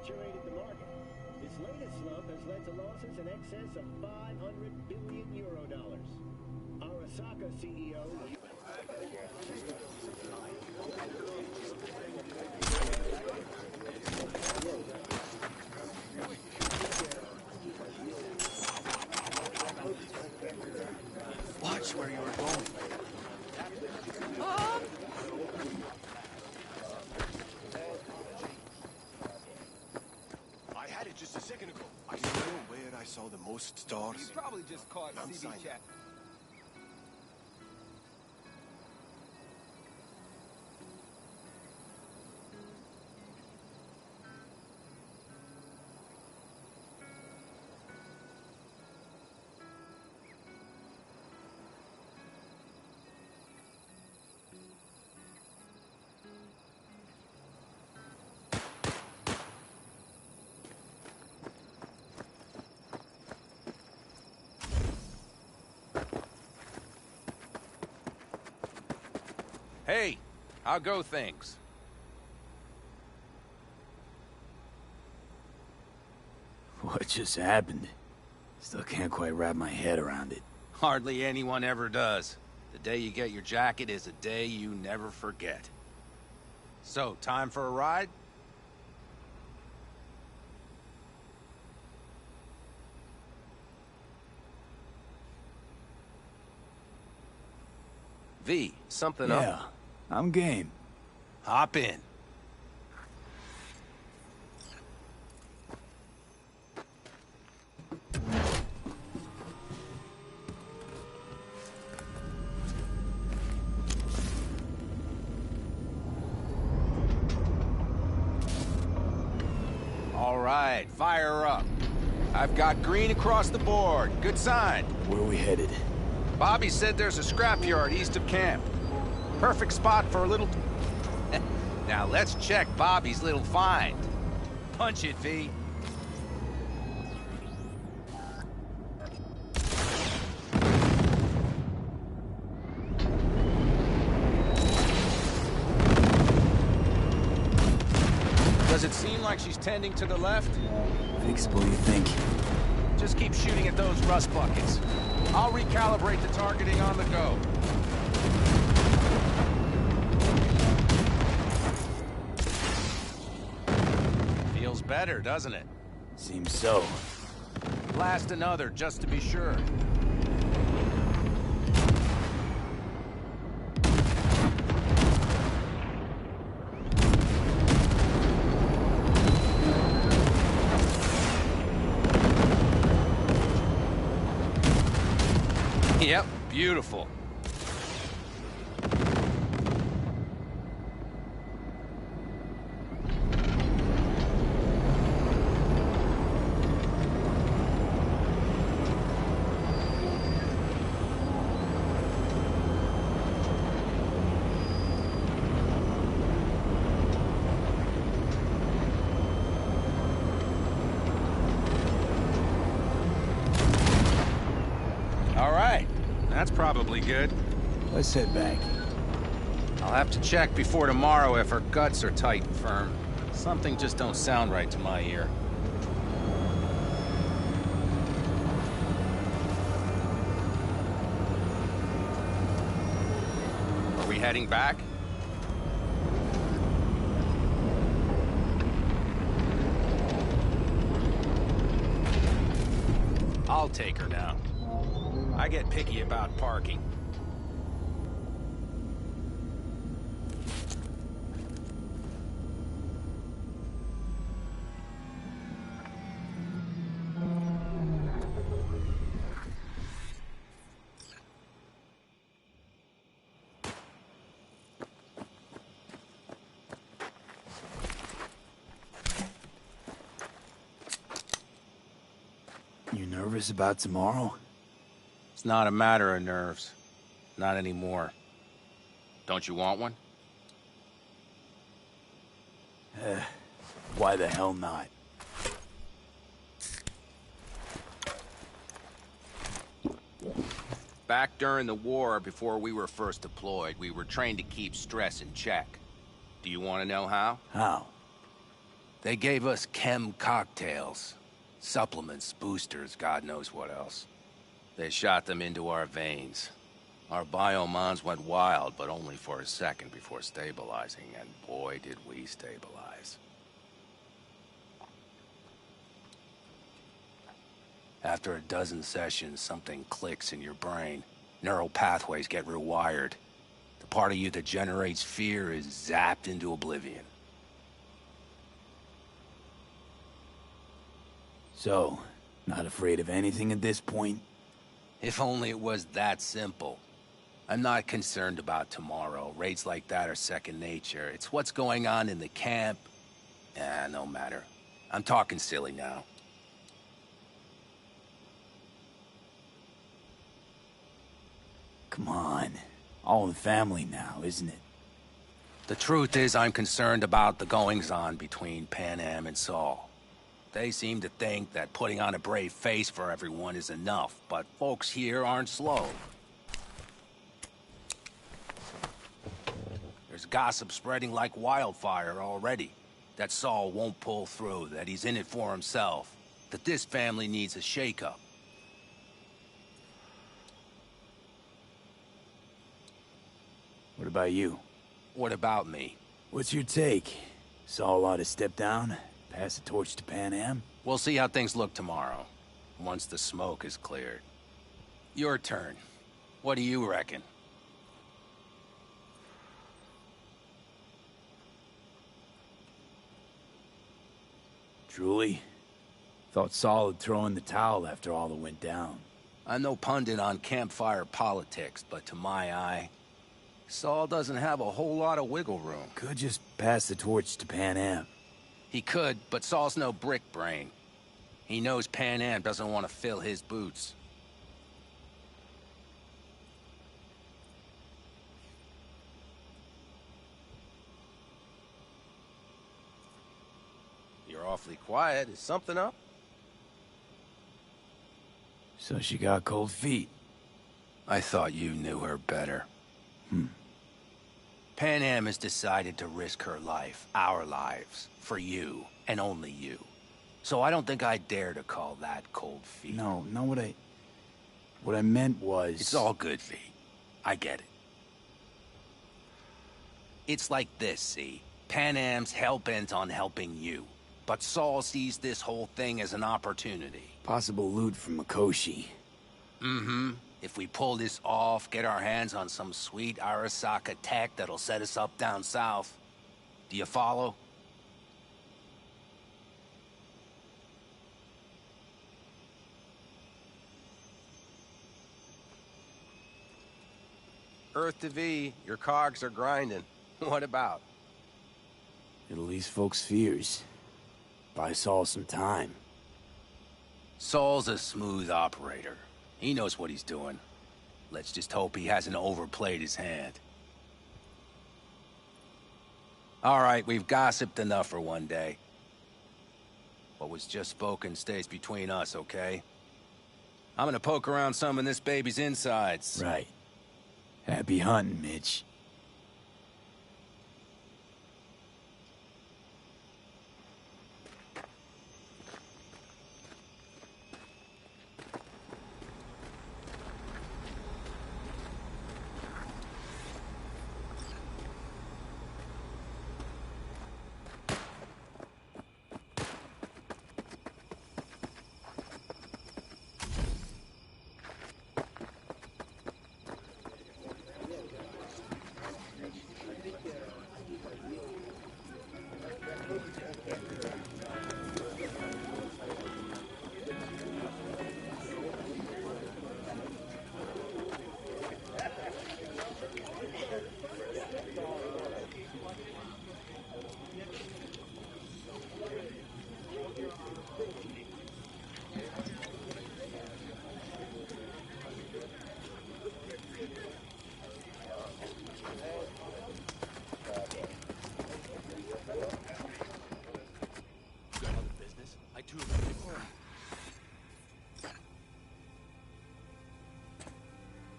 saturated the market. This latest slump has led to losses in excess of 500 billion euro dollars. Our Osaka CEO... Watch where you are going. I had it just a second ago. I don't know where I saw the most stars. You probably just caught CB chat. Hey, how go things? What just happened? Still can't quite wrap my head around it. Hardly anyone ever does. The day you get your jacket is a day you never forget. So, time for a ride? V, something up? Yeah, I'm game. Hop in. All right, fire up. I've got green across the board. Good sign. Where are we headed? Bobby said there's a scrapyard east of camp. Perfect spot for a little... Now let's check Bobby's little find. Punch it, V. Does it seem like she's tending to the left? Fixable, you think? Just keep shooting at those rust buckets. I'll recalibrate the targeting on the go. Feels better, doesn't it? Seems so. Blast another, just to be sure. Yep, beautiful. That's probably good. Let's head back. I'll have to check before tomorrow if her guts are tight and firm. Something just don't sound right to my ear. Are we heading back? I'll take her now. I get picky about parking. You nervous about tomorrow? It's not a matter of nerves. Not anymore. Don't you want one? Why the hell not? Back during the war, before we were first deployed, we were trained to keep stress in check. Do you want to know how? How? They gave us chem cocktails. Supplements, boosters, God knows what else. They shot them into our veins. Our biomons went wild, but only for a second before stabilizing, and boy did we stabilize. After a dozen sessions, something clicks in your brain. Neural pathways get rewired. The part of you that generates fear is zapped into oblivion. So, not afraid of anything at this point? If only it was that simple. I'm not concerned about tomorrow. Raids like that are second nature. It's what's going on in the camp. No matter. I'm talking silly now. Come on. All in family now, isn't it? The truth is, I'm concerned about the goings-on between Pan Am and Saul. They seem to think that putting on a brave face for everyone is enough, but folks here aren't slow. There's gossip spreading like wildfire already. That Saul won't pull through, that he's in it for himself, that this family needs a shake-up. What about you? What about me? What's your take? Saul ought to step down, pass the torch to Pan Am? We'll see how things look tomorrow, once the smoke is cleared. Your turn. What do you reckon? Truly? Thought Saul had thrown in the towel after all that went down. I'm no pundit on campfire politics, but to my eye, Saul doesn't have a whole lot of wiggle room. Could just pass the torch to Pan Am. He could, but Saul's no brick brain. He knows Pan Am doesn't want to fill his boots. You're awfully quiet. Is something up? So she got cold feet. I thought you knew her better. Pan Am has decided to risk her life, our lives, for you, and only you. So I don't think I dare to call that cold feet. No, what I meant was... It's all good, V. I get it. It's like this, see? Pan Am's hell-bent on helping you. But Saul sees this whole thing as an opportunity. Possible loot from Mikoshi. Mm-hmm. If we pull this off, get our hands on some sweet Arasaka tech that'll set us up down south. Do you follow? Earth to V, your cogs are grinding. What about? It'll ease folks' fears. Buy Saul some time. Saul's a smooth operator. He knows what he's doing. Let's just hope he hasn't overplayed his hand. All right, we've gossiped enough for one day. What was just spoken stays between us, okay? I'm gonna poke around some of this baby's insides. Right. Happy hunting, Mitch.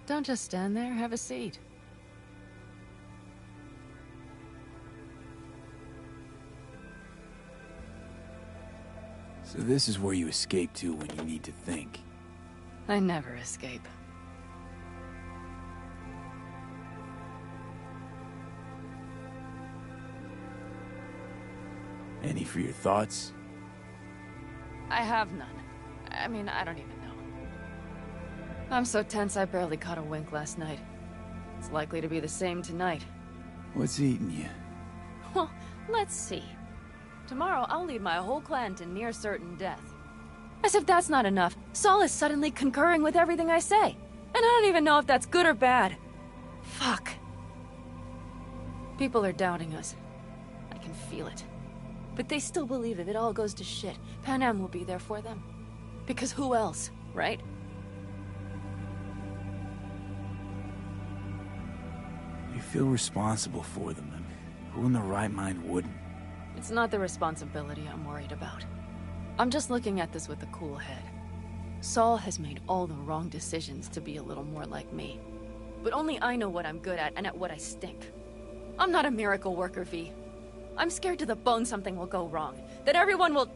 Don't just stand there, have a seat. So this is where you escape to when you need to think. I never escape. Any for your thoughts? I have none. I mean, I don't even know. I'm so tense I barely caught a wink last night. It's likely to be the same tonight. What's eating you? Well, let's see. Tomorrow I'll lead my whole clan to near certain death. As if that's not enough, Saul is suddenly concurring with everything I say. And I don't even know if that's good or bad. Fuck. People are doubting us. I can feel it. But they still believe if it all goes to shit, Pan Am will be there for them. Because who else, right? You feel responsible for them, and who in their right mind wouldn't? It's not the responsibility I'm worried about. I'm just looking at this with a cool head. Saul has made all the wrong decisions to be a little more like me. But only I know what I'm good at and at what I stink. I'm not a miracle worker, V. I'm scared to the bone something will go wrong. That everyone will...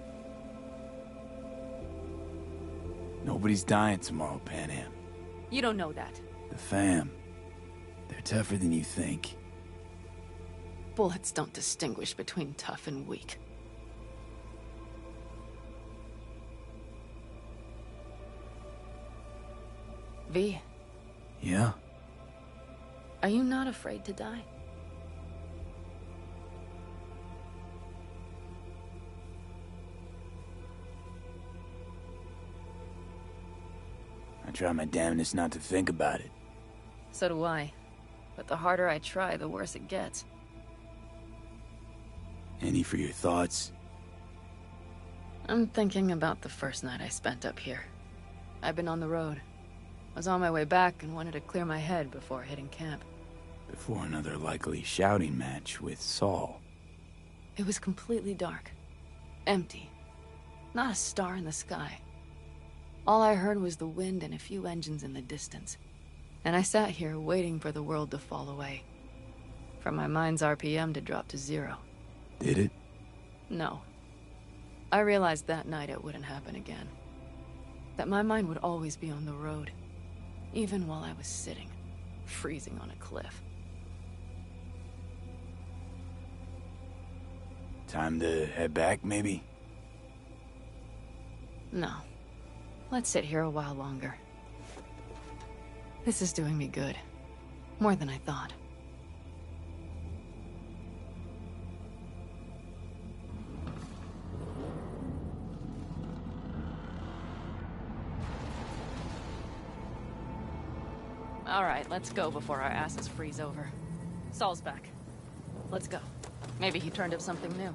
Nobody's dying tomorrow, Pan Am. You don't know that. The fam. They're tougher than you think. Bullets don't distinguish between tough and weak. V, Yeah? are you not afraid to die? I try my damnedest not to think about it. So do I. But the harder I try, the worse it gets. Any for your thoughts? I'm thinking about the first night I spent up here. I've been on the road. Was on my way back and wanted to clear my head before hitting camp. Before another likely shouting match with Saul. It was completely dark. Empty. Not a star in the sky. All I heard was the wind and a few engines in the distance. And I sat here waiting for the world to fall away. For my mind's RPM to drop to 0. Did it? No. I realized that night it wouldn't happen again. That my mind would always be on the road. Even while I was sitting, freezing on a cliff. Time to head back, maybe? No. Let's sit here a while longer. This is doing me good. More than I thought. All right, let's go before our asses freeze over. Saul's back. Let's go. Maybe he turned up something new.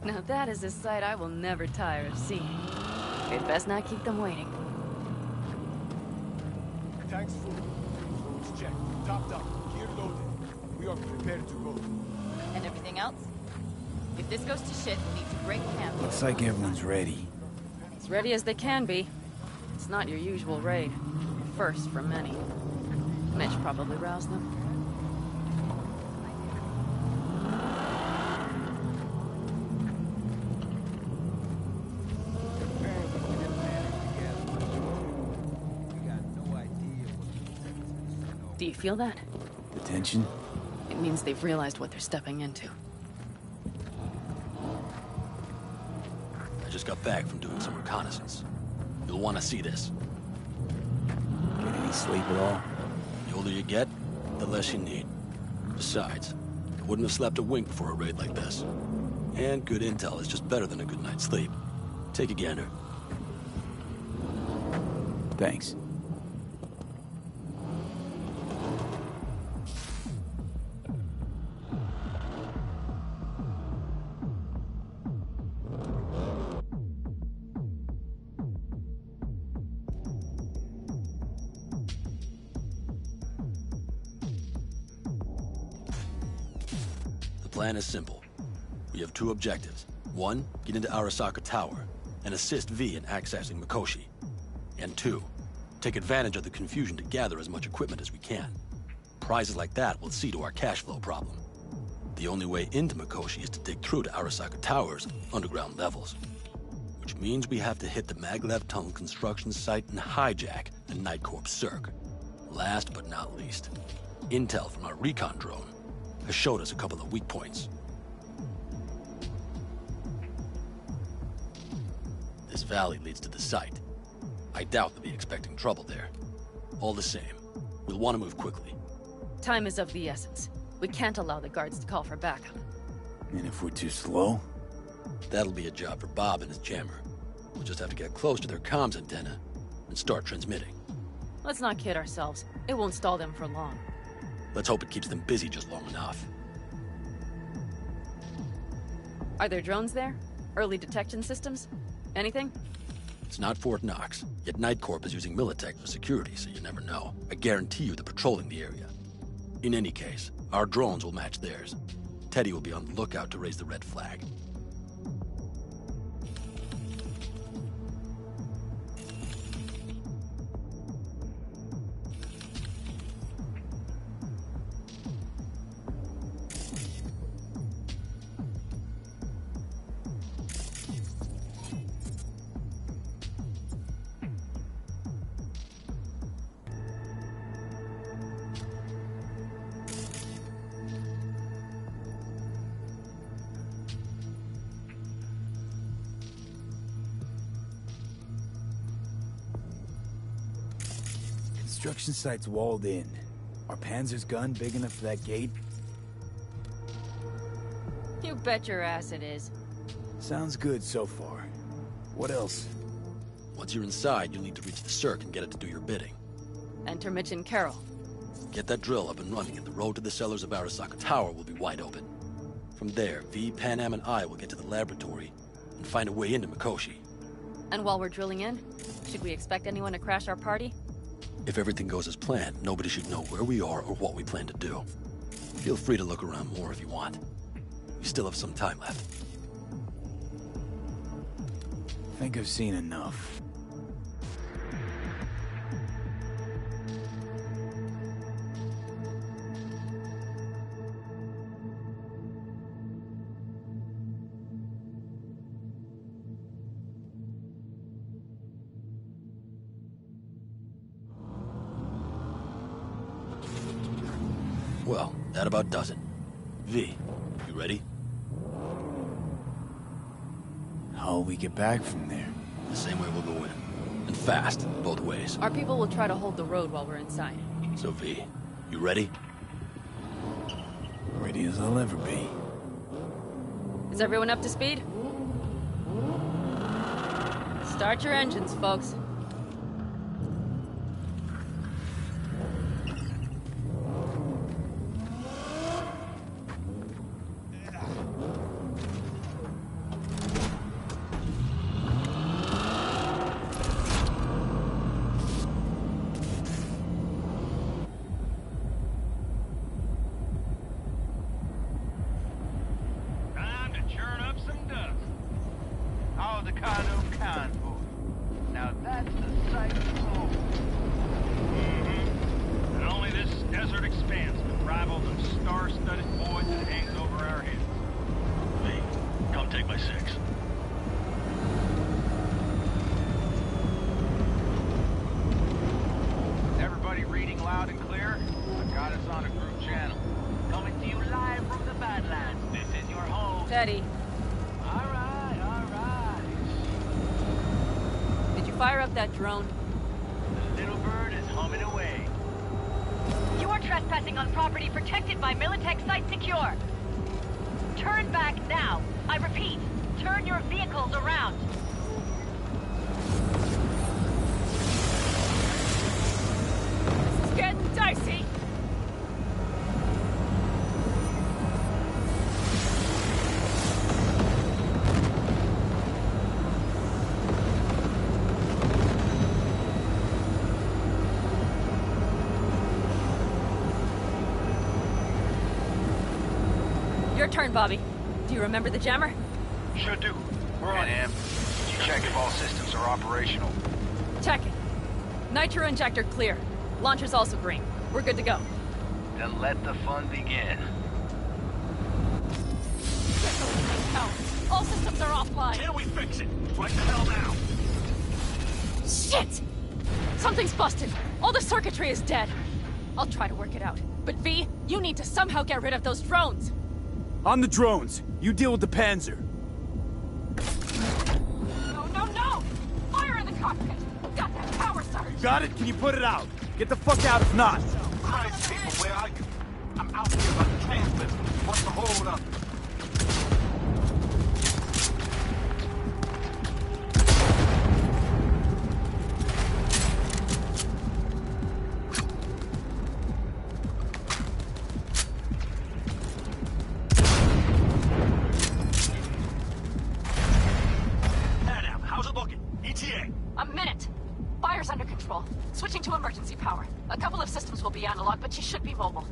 Now that is a sight I will never tire of seeing. We'd best not keep them waiting. Tanks full. Roads checked. Topped up. Gear loaded. We are prepared to go. And everything else? If this goes to shit, we'll need to break camp. Looks like everyone's ready. As ready as they can be. It's not your usual raid. First for many. Mitch probably roused them. Do you feel that? The tension? It means they've realized what they're stepping into. I just got back from doing some reconnaissance. You'll want to see this. Get any sleep at all? The older you get, the less you need. Besides, I wouldn't have slept a wink before a raid like this. And good intel is just better than a good night's sleep. Take a gander. Thanks. plan is simple. We have two objectives. One, get into Arasaka Tower and assist V in accessing Mikoshi. And two, take advantage of the confusion to gather as much equipment as we can. Prizes like that will see to our cash flow problem. The only way into Mikoshi is to dig through to Arasaka Tower's underground levels. Which means we have to hit the Maglev Tunnel construction site and hijack the Night Corps Cirque. Last but not least, intel from our recon drone has showed us a couple of weak points. This valley leads to the site. I doubt they'll be expecting trouble there. All the same, we'll want to move quickly. Time is of the essence. We can't allow the guards to call for backup. And if we're too slow? That'll be a job for Bob and his jammer. We'll just have to get close to their comms antenna and start transmitting. Let's not kid ourselves. It won't stall them for long. Let's hope it keeps them busy just long enough. Are there drones there? Early detection systems? Anything? It's not Fort Knox, yet Night Corp is using Militech for security, so you never know. I guarantee you they're patrolling the area. In any case, our drones will match theirs. Teddy will be on the lookout to raise the red flag. Construction site's walled in. Are Panzer's gun big enough for that gate? You bet your ass it is. Sounds good so far. What else? Once you're inside, you'll need to reach the Cirque and get it to do your bidding. Enter Mitch and Carol. Get that drill up and running, and the road to the cellars of Arasaka Tower will be wide open. From there, V, Panam, and I will get to the laboratory and find a way into Mikoshi. And while we're drilling in, should we expect anyone to crash our party? If everything goes as planned, nobody should know where we are or what we plan to do. Feel free to look around more if you want. We still have some time left. Think I've seen enough. Well, that about does it. V, you ready? How'll we get back from there? The same way we'll go in. And fast, both ways. Our people will try to hold the road while we're inside. So V, you ready? Ready as I'll ever be. Is everyone up to speed? Start your engines, folks. Teddy. All right. Did you fire up that drone? The little bird is humming away. You are trespassing on property protected by Militech Site Secure. Turn back now. I repeat, turn your vehicles around. This is getting dicey. Your turn, Bobby. Do you remember the jammer? Sure do. We're on. Am, did you check if all systems are operational? Checking. Nitro injector clear. Launcher's also green. We're good to go. Then let the fun begin. All systems are offline. Can we fix it? Right the hell now. Shit! Something's busted. All the circuitry is dead. I'll try to work it out. But V, you need to somehow get rid of those drones. On the drones. You deal with the Panzer. No, no, no! Fire in the cockpit! Got that power surge! Got it? Can you put it out? Get the fuck out if not. Christ, people, where are you? I'm out here by the transmitter. What's the hold up? How's it looking? ETA. A minute. Fire's under control. Switching to emergency power. A couple of systems will be analog, but she should be mobile.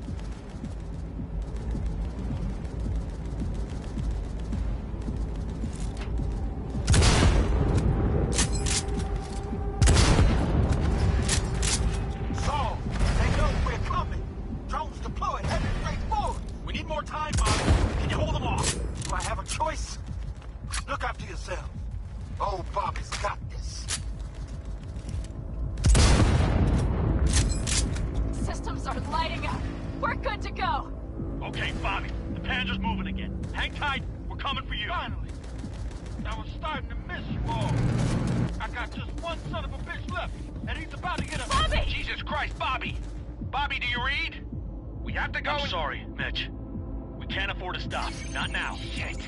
Saul, they know we're coming. Drones deployed, headed straight forward. We need more time, Bob. Can you hold them off? Do I have a choice? Look after yourself. Oh, Bobby's got this. Systems are lighting up. We're good to go. Okay, Bobby. The Panzer's moving again. Hang tight. We're coming for you. Finally. I was starting to miss you all. I got just one son of a bitch left, and he's about to get a... Bobby! Jesus Christ, Bobby! Bobby, do you read? We have to go. I'm sorry, Mitch. We can't afford to stop. Not now. Shit.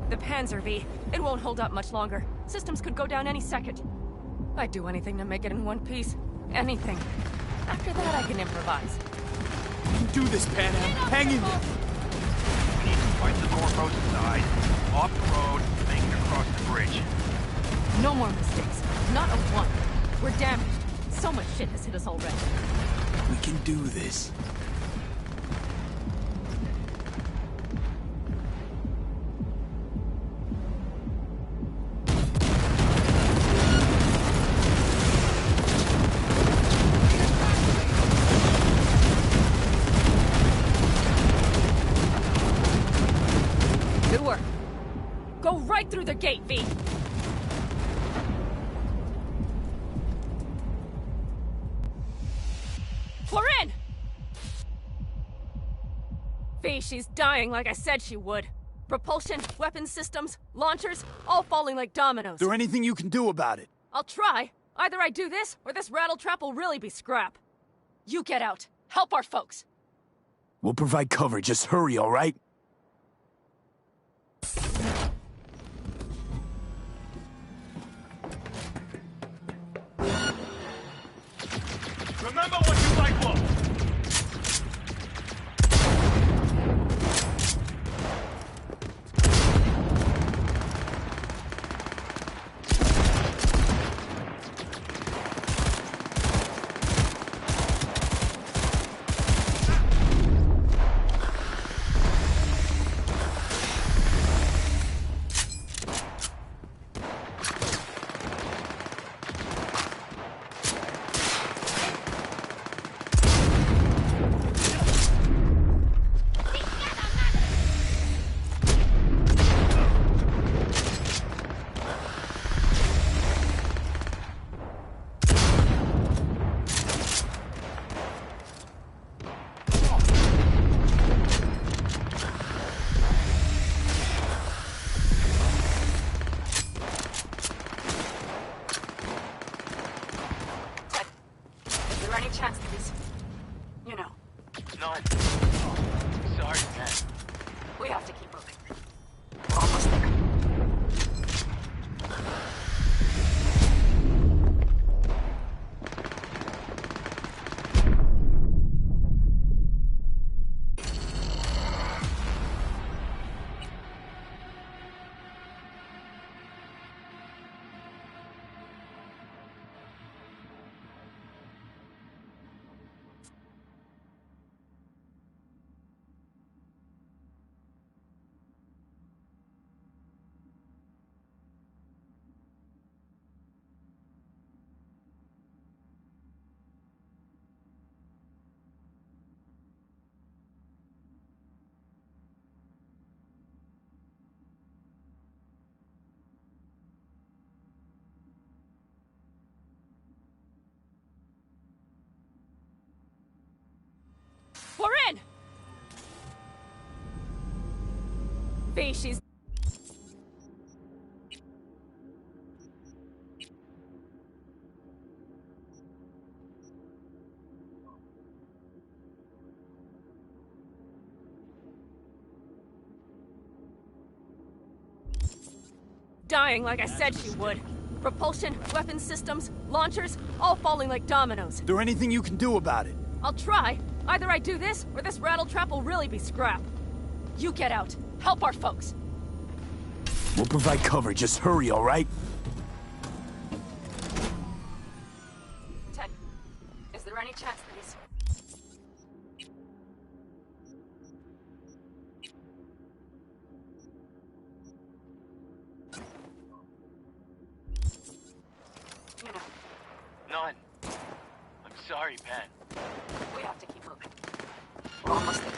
The Panzer, V. It won't hold up much longer. Systems could go down any second. I'd do anything to make it in one piece. Anything. After that, I can improvise. You can do this, Pan Am. Hang in there. We need to fight the doorpost side, off the road, make it across the bridge. No more mistakes. Not a one. We're damaged. So much shit has hit us already. We can do this. Good work. Go right through the gate, V. We're in! V, she's dying like I said she would. Propulsion, weapon systems, launchers, all falling like dominoes. Is there anything you can do about it? I'll try. Either I do this, or this rattletrap will really be scrap. You get out. Help our folks. We'll provide cover. Just hurry, all right? Remember what you like was. V, she's... dying like I said she would. Propulsion, weapon systems, launchers, all falling like dominoes. Is there anything you can do about it? I'll try. Either I do this, or this rattletrap will really be scrap. You get out. Help our folks. We'll provide cover. Just hurry, all right? Ted, is there any chance that he's... You know, None. I'm sorry, Pat. we have to keep moving. We're almost there.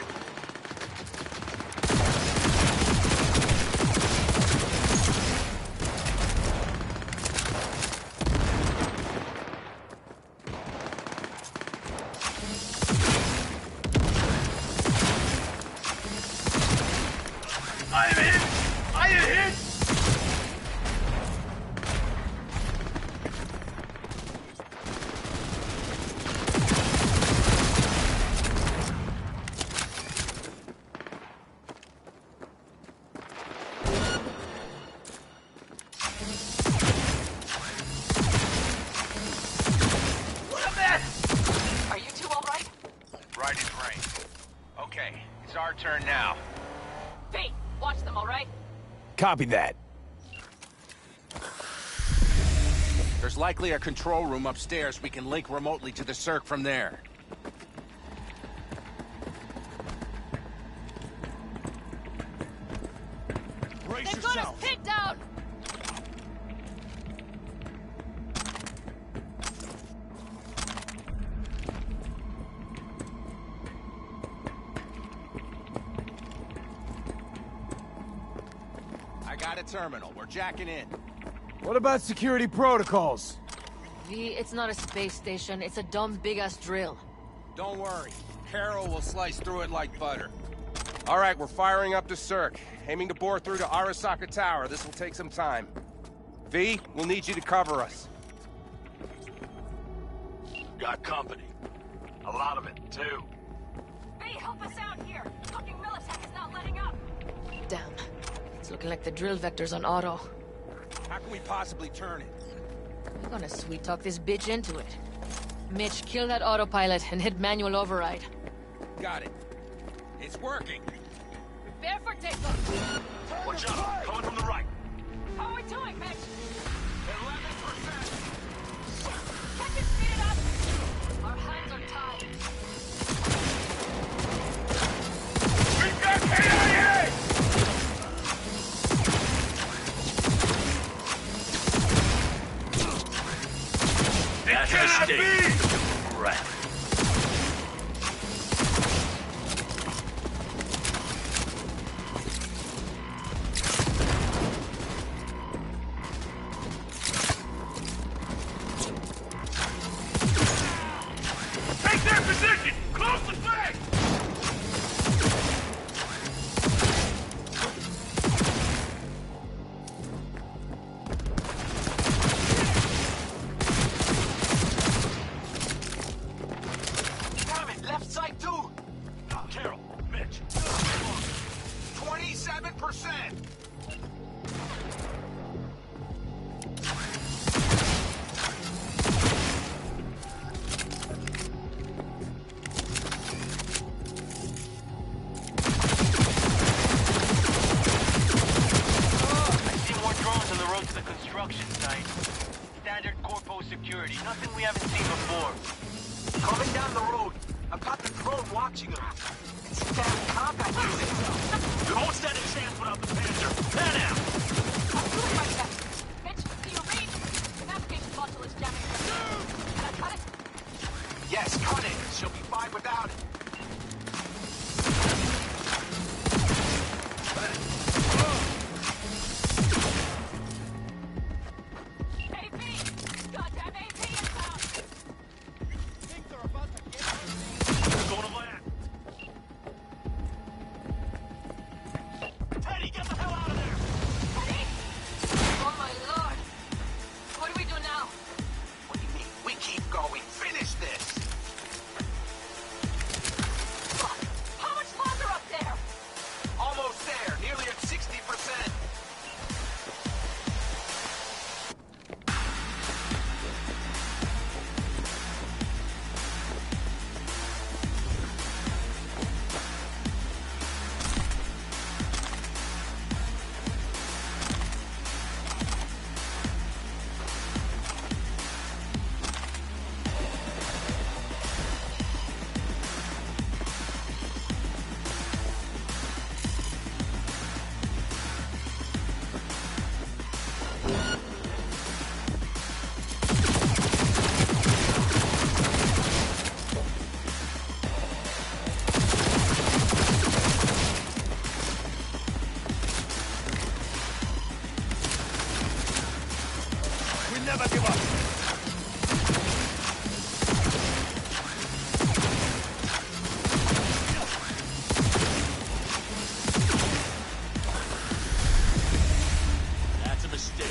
I am hit! I am hit! Are you two all right? Right as rain. Okay, it's our turn now. V, watch them, all right? Copy that. There's likely a control room upstairs. We can link remotely to the circ from there. Brace They've got us yourself. pinned down! I got a terminal. We're jacking in. What about security protocols? V, it's not a space station. It's a dumb big-ass drill. Don't worry. Carol will slice through it like butter. All right, we're firing up the circ. Aiming to bore through to Arasaka Tower. This will take some time. V, we'll need you to cover us. Got company. A lot of it, too. V, help us out here! Fucking Militech is not letting up! Damn. It's looking like the drill vector's on auto. How can we possibly turn it? We're gonna sweet-talk this bitch into it. Mitch, kill that autopilot and hit manual override. Got it. It's working. Prepare for takeoff! Watch out! Coming from the right. How are we doing, Mitch? 11%. Can't you speed it up? Our hands are tied. We've got KIA! That's a mistake. Right. Take their position! Close the flag! Damn it! Left side too! Carol, Mitch. 27%! I see more drones on the road to the construction site. Standard corpo security. Nothing we haven't seen before. Coming down the road. I've got the drone watching him. It's damn combat unit. You won't stand a chance without the Panzer. Pan out! I'm doing my best. Mitch, do you read? The navigation module is jamming. Can I cut it? Yes, cut it. She'll be fine without it. AP! Goddamn AP inbound! Going to land. Teddy, get the never give up! That's a mistake.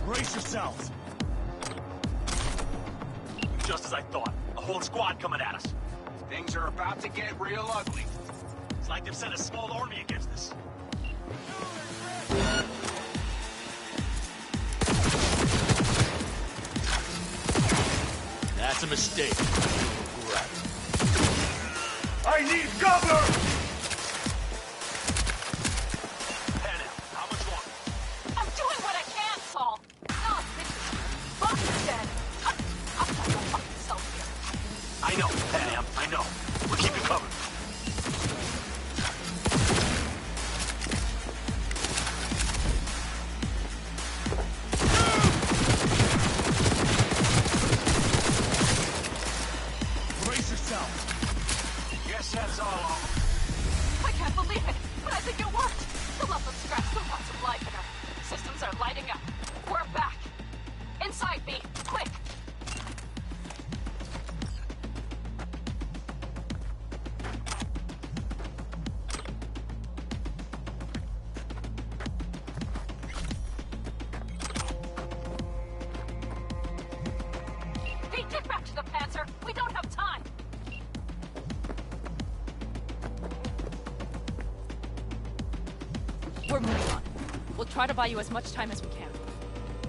Brace yourselves! Just as I thought. A whole squad coming at us. Things are about to get real ugly. It's like they've sent a small army against us. That's a mistake. Right. I need cover! How much longer? I'm doing what I can, Saul. No, bitches. Fuck, you're dead. I'm not gonna fuck myself here. I know, Pam, I know. We'll keep you covered. Brace yourself! Guess that's all. I can't believe it, but I think it worked. The lump of scrap still got some life in her. Systems are lighting up. We're back. Inside me, quick. We're moving on. We'll try to buy you as much time as we can.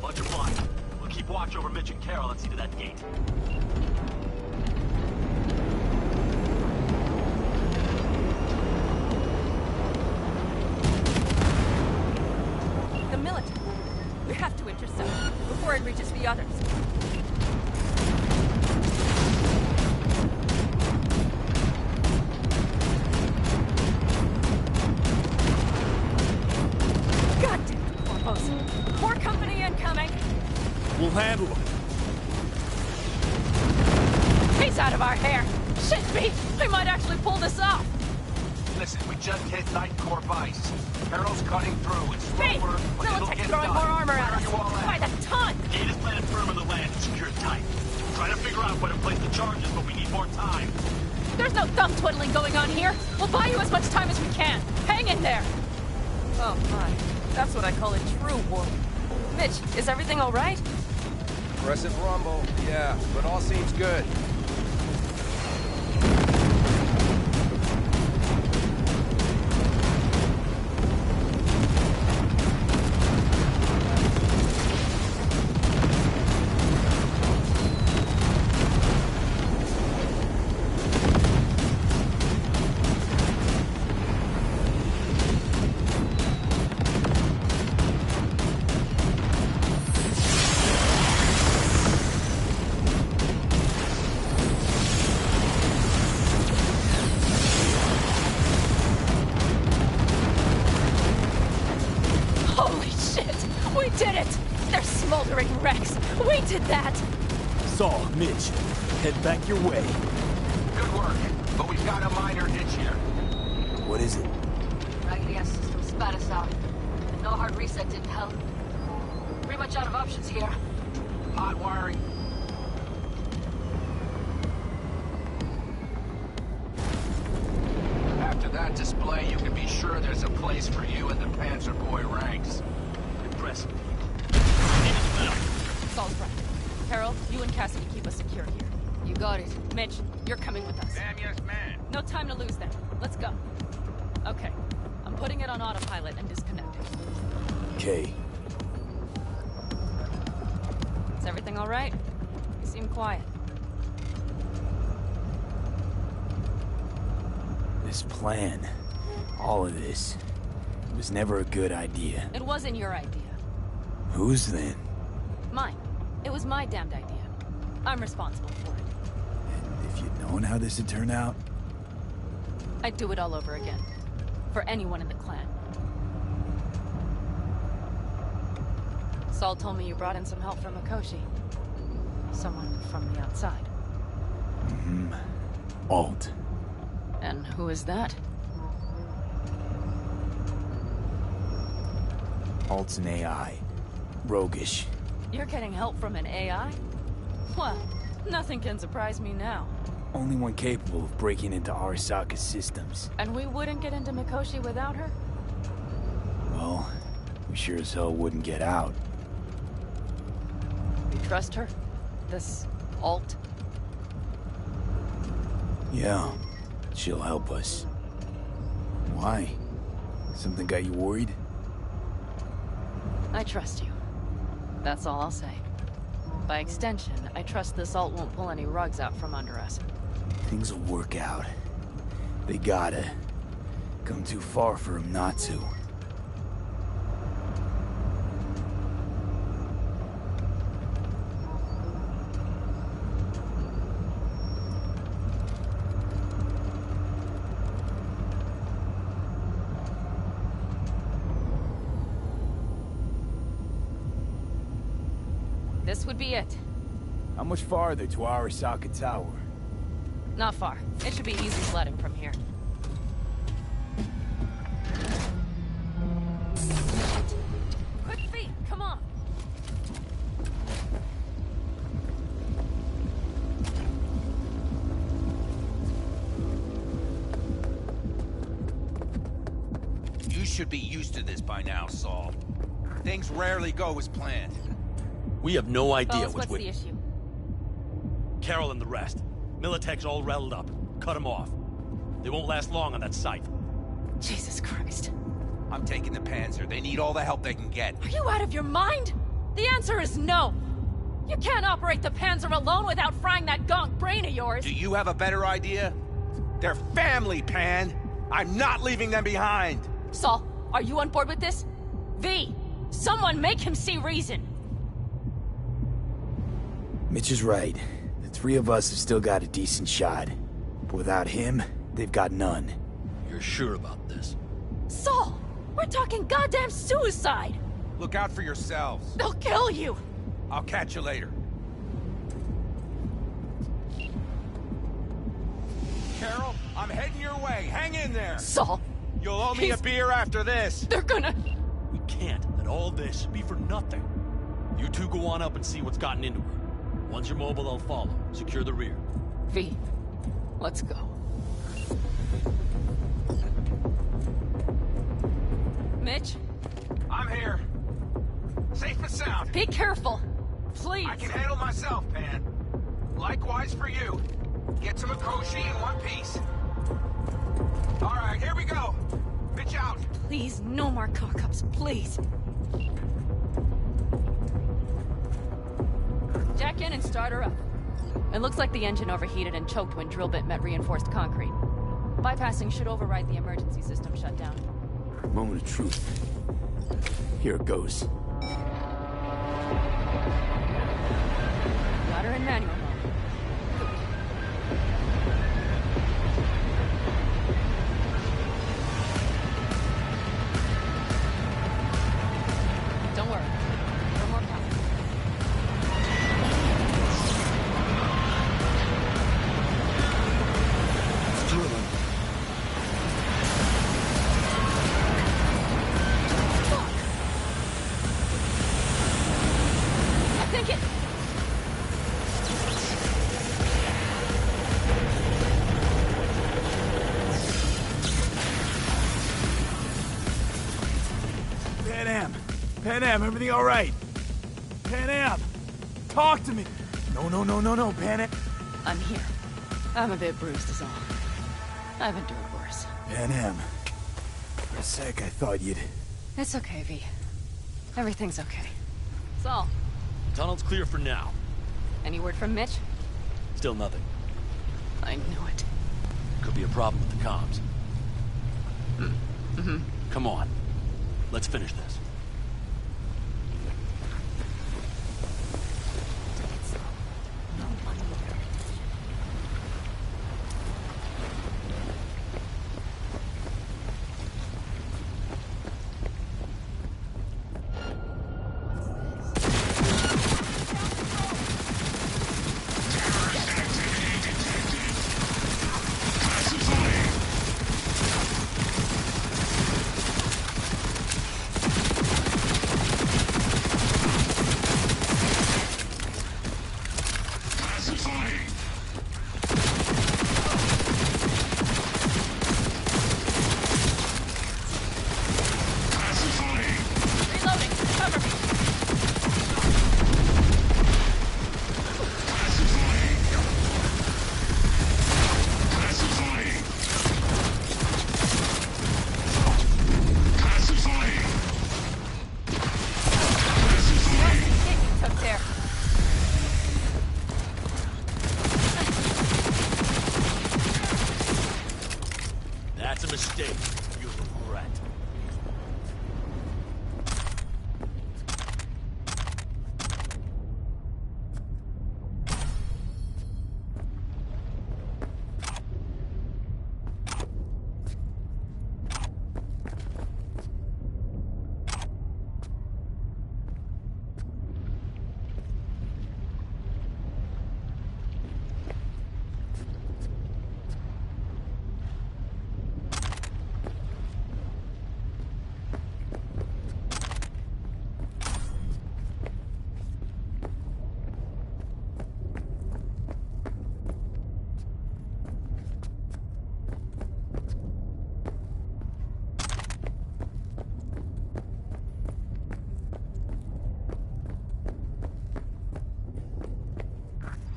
Much obliged. We'll keep watch over Mitch and Carol and see to that gate. The military. We have to intercept before it reaches the others. God damn it, Corpos. More company incoming. We'll handle them. He's out of our hair. Shit, B. We might actually pull this off. Listen, we just hit Night Corp ice. Carol's cutting through. It's B. slower, but it'll Militech's get throwing done. more armor Where at are us. you all at? By the ton. Gate is planted firm on the land and secured tight. Trying to figure out where to place the charges, but we need more time. There's no thumb twiddling going on here. We'll buy you as much time as we can. Hang in there. Oh my. That's what I call a true war. Mitch, is everything all right? Crescent rumble, yeah, but all seems good. Holy shit! We did it! They're smoldering wrecks! We did that! Saul, Mitch, head back your way. Good work, but we've got a minor hitch here. What is it? Raggedy ass system spat us out. No hard reset didn't help. Pretty much out of options here. Hot wiring. After that display, you can be sure there's a place for you in the Panzer Boy ranks. Impressive. Saul's right. Carol, you and Cassidy keep us secure here. You got it. Mitch, you're coming with us. Ma'am, yes, ma'am. No time to lose then. Let's go. Okay. I'm putting it on autopilot and disconnecting. Okay. Is everything all right? You seem quiet. This plan, all of this, was never a good idea. It wasn't your idea. Whose then? Mine. It was my damned idea. I'm responsible for it. And if you'd known how this would turn out, I'd do it all over again. For anyone in the clan. Saul told me you brought in some help from Mikoshi. Someone from the outside. Alt. And who is that? Alt's an AI. Roguish. You're getting help from an AI? Well, nothing can surprise me now. Only one capable of breaking into Arasaka's systems. And we wouldn't get into Mikoshi without her? Well, we sure as hell wouldn't get out. You trust her? This Alt? Yeah, she'll help us. Why? Something got you worried? I trust you. That's all I'll say. By extension, I trust this Alt won't pull any rugs out from under us. Things will work out. They gotta. Come too far for him not to. This would be it. How much farther to Arasaka Tower? Not far. It should be easy sledding from here. Quick feet, come on! You should be used to this by now, Saul. Things rarely go as planned. We have no idea Boss, what's the issue? Carol and the rest. Militech's all riled up. Cut them off. They won't last long on that site. Jesus Christ. I'm taking the Panzer. They need all the help they can get. Are you out of your mind? The answer is no. You can't operate the Panzer alone without frying that gonk brain of yours. Do you have a better idea? They're family, Pan. I'm not leaving them behind. Saul, are you on board with this? V, someone make him see reason. Mitch is right. The three of us have still got a decent shot. But without him, they've got none. You're sure about this? Saul, we're talking goddamn suicide. Look out for yourselves. They'll kill you. I'll catch you later. Carol, I'm heading your way. Hang in there. Saul. You'll owe me a beer after this. They're gonna... We can't let all this be for nothing. You two go on up and see what's gotten into her. Once you're mobile, I'll follow. Secure the rear. V, let's go. Mitch? I'm here. Safe and sound. Be careful. Please. I can handle myself, Pan. Likewise for you. Get to Mikoshi in one piece. All right, here we go. Pitch out. Please, no more cock-ups, please. Jack in and start her up. It looks like the engine overheated and choked when drill bit met reinforced concrete. Bypassing should override the emergency system shutdown. Moment of truth. Here it goes. Got her in manual mode. Don't worry. No more power. It's drilling. I think it... Pan Am, everything all right? Pan Am, talk to me. No, Pan Am. I'm here. I'm a bit bruised is all. I've endured worse. Pan Am. For a sec, I thought you'd... It's okay, V. Everything's okay. Saul, Tunnel's clear for now. any word from Mitch? Still nothing. I knew it. Could be a problem with the comms. Mm-hmm. Come on. Let's finish this. Reloading. Cover me. Took there. That's a mistake. You'll regret.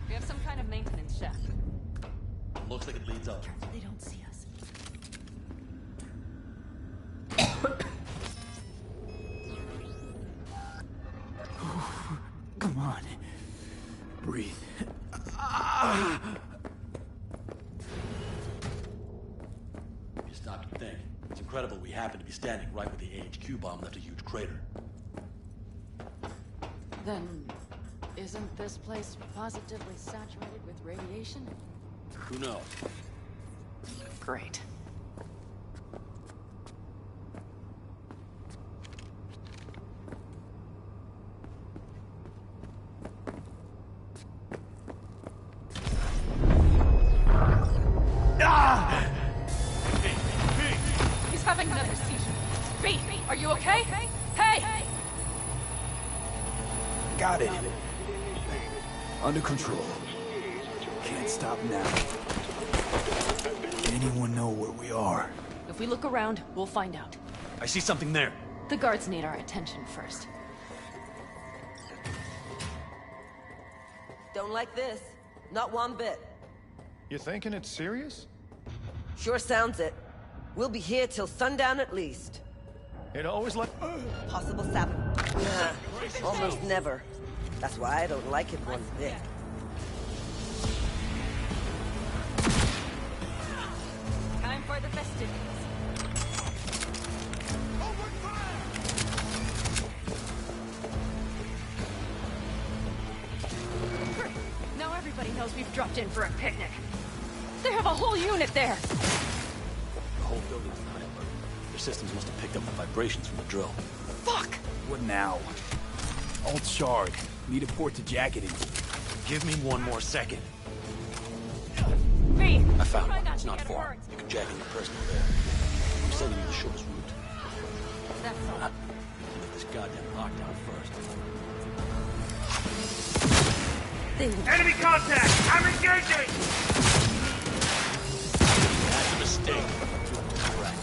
We have some kind of maintenance shaft. Looks like it leads up. They don't see us. on. Breathe. You stop to think. It's incredible we happen to be standing right where the AHQ bomb left a huge crater. Then, isn't this place positively saturated with radiation? Who knows? Great. He's having another seizure. B, are you okay? Hey! Got it. Under control. Can't stop now. Anyone know where we are? If we look around, we'll find out. I see something there. The guards need our attention first. Don't like this. Not one bit. You thinking it's serious? Sure sounds it. We'll be here till sundown at least. It always like... Possible sabotage. Nah, almost never. That's why I don't like it one bit. Time for the festivities. Great. Now everybody knows we've dropped in for a picnic. They have a whole unit there. The whole building's not alert. Their systems must have picked up the vibrations from the drill. Fuck! What now? Alt shard. Need a port to jack it in. Give me one more second. B! I found Try one. not It's to not get far. hurt. You can jack in your personal there. I'm sending you the shortest route. That's all. Get this goddamn lockdown first. Enemy contact! I'm engaging! That's a mistake. Correct.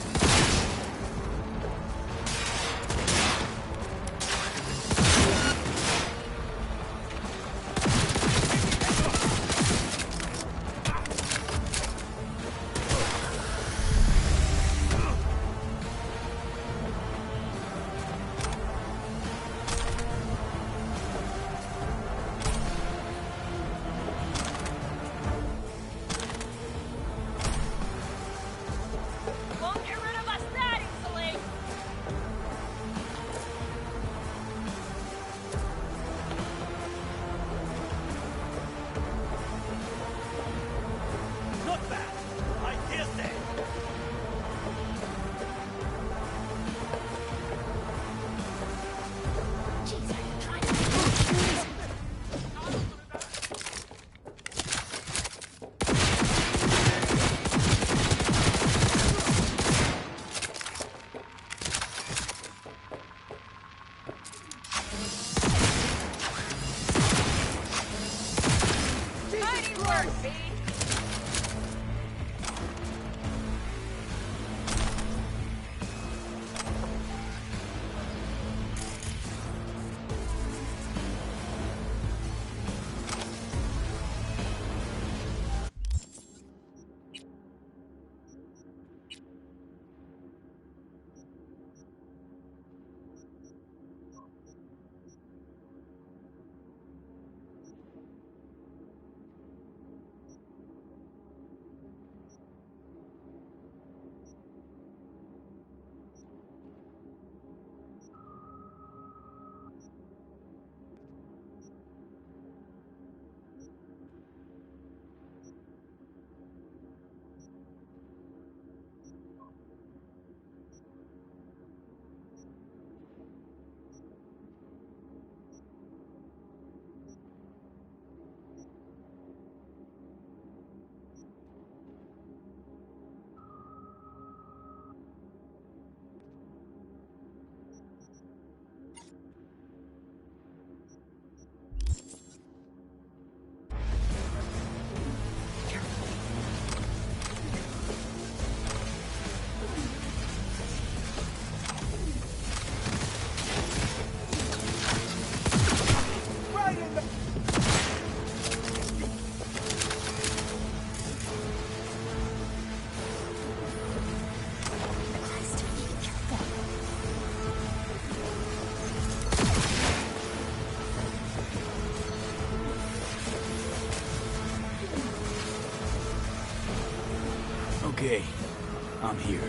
I'm here.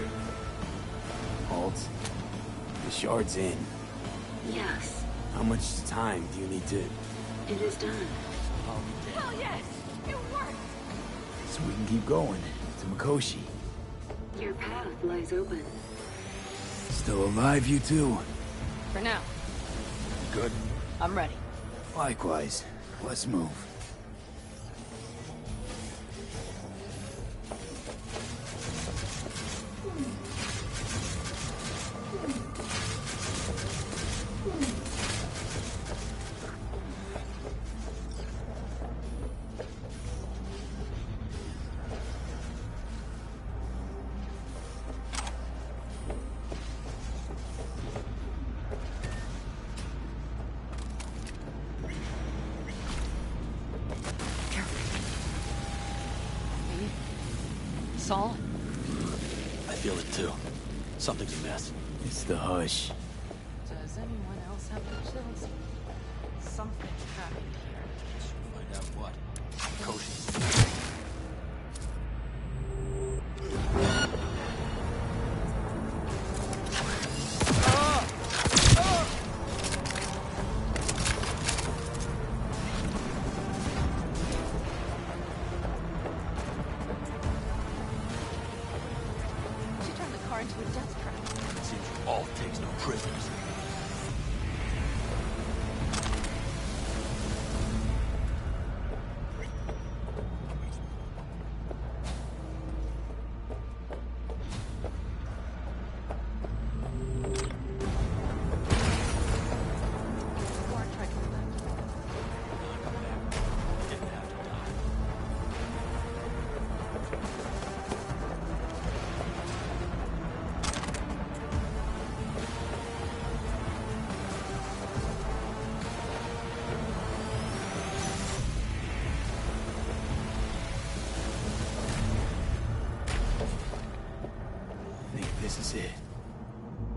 Halt. The shard's in. Yes, How much time do you need to... it is done. Hell yes! It worked! So we can keep going to Mikoshi. Your path lies open. Still alive, you two? For now, Good. I'm ready. Likewise. Let's move. Saul? I feel it too. Something's amiss. It's the hush. Does anyone else have the chills? Something's happened here. Find out what. Mikoshi. She turned the car into a death trap. Seems all takes no prisoners. Warren tried coming back. Didn't have to die. I think this is it.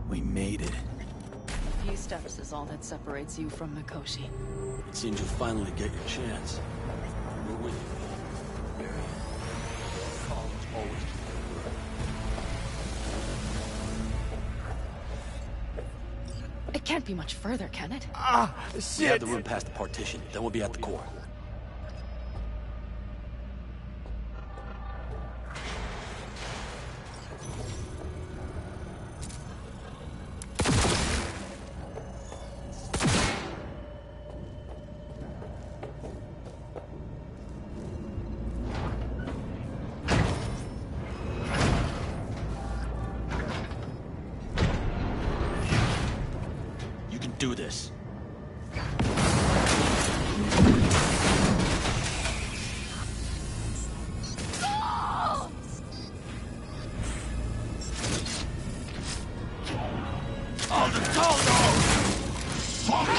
We made it. A few steps is all that separates you from Mikoshi. It seems you'll finally get your chance. We're with you. Very end. Call is always keep your word. It can't be much further, can it? We have the room past the partition, then we'll be at the core. You can do this. Fuck!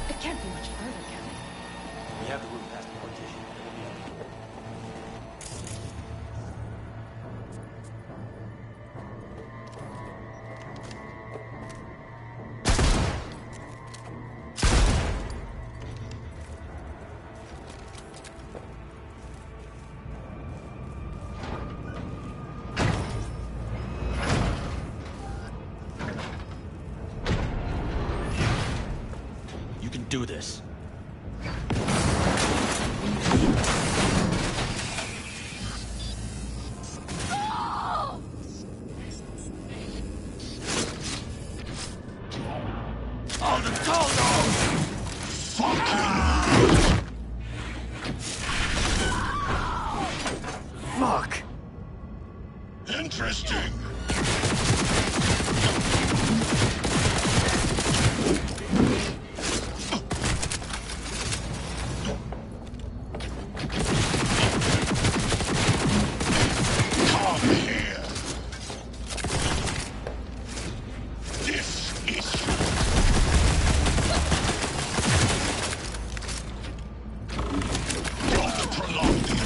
It can't be much further, can it? We have the room past the partition, then we'll be at the core. do this. Fuck! Interesting. Come here. This is don't prolong the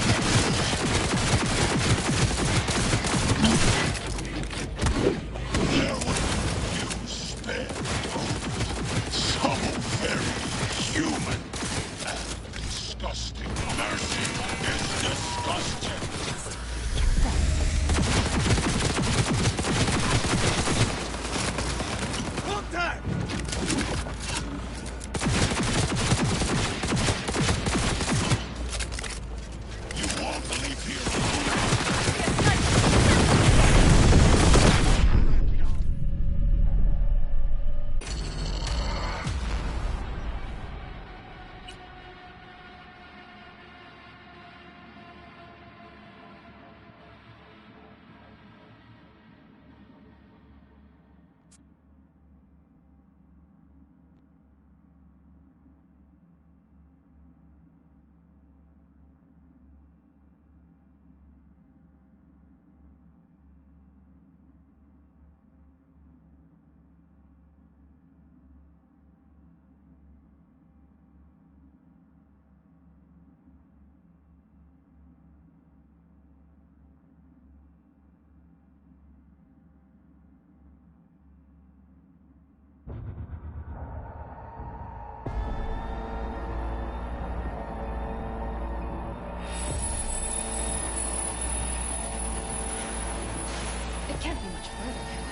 Can't be much further, can it?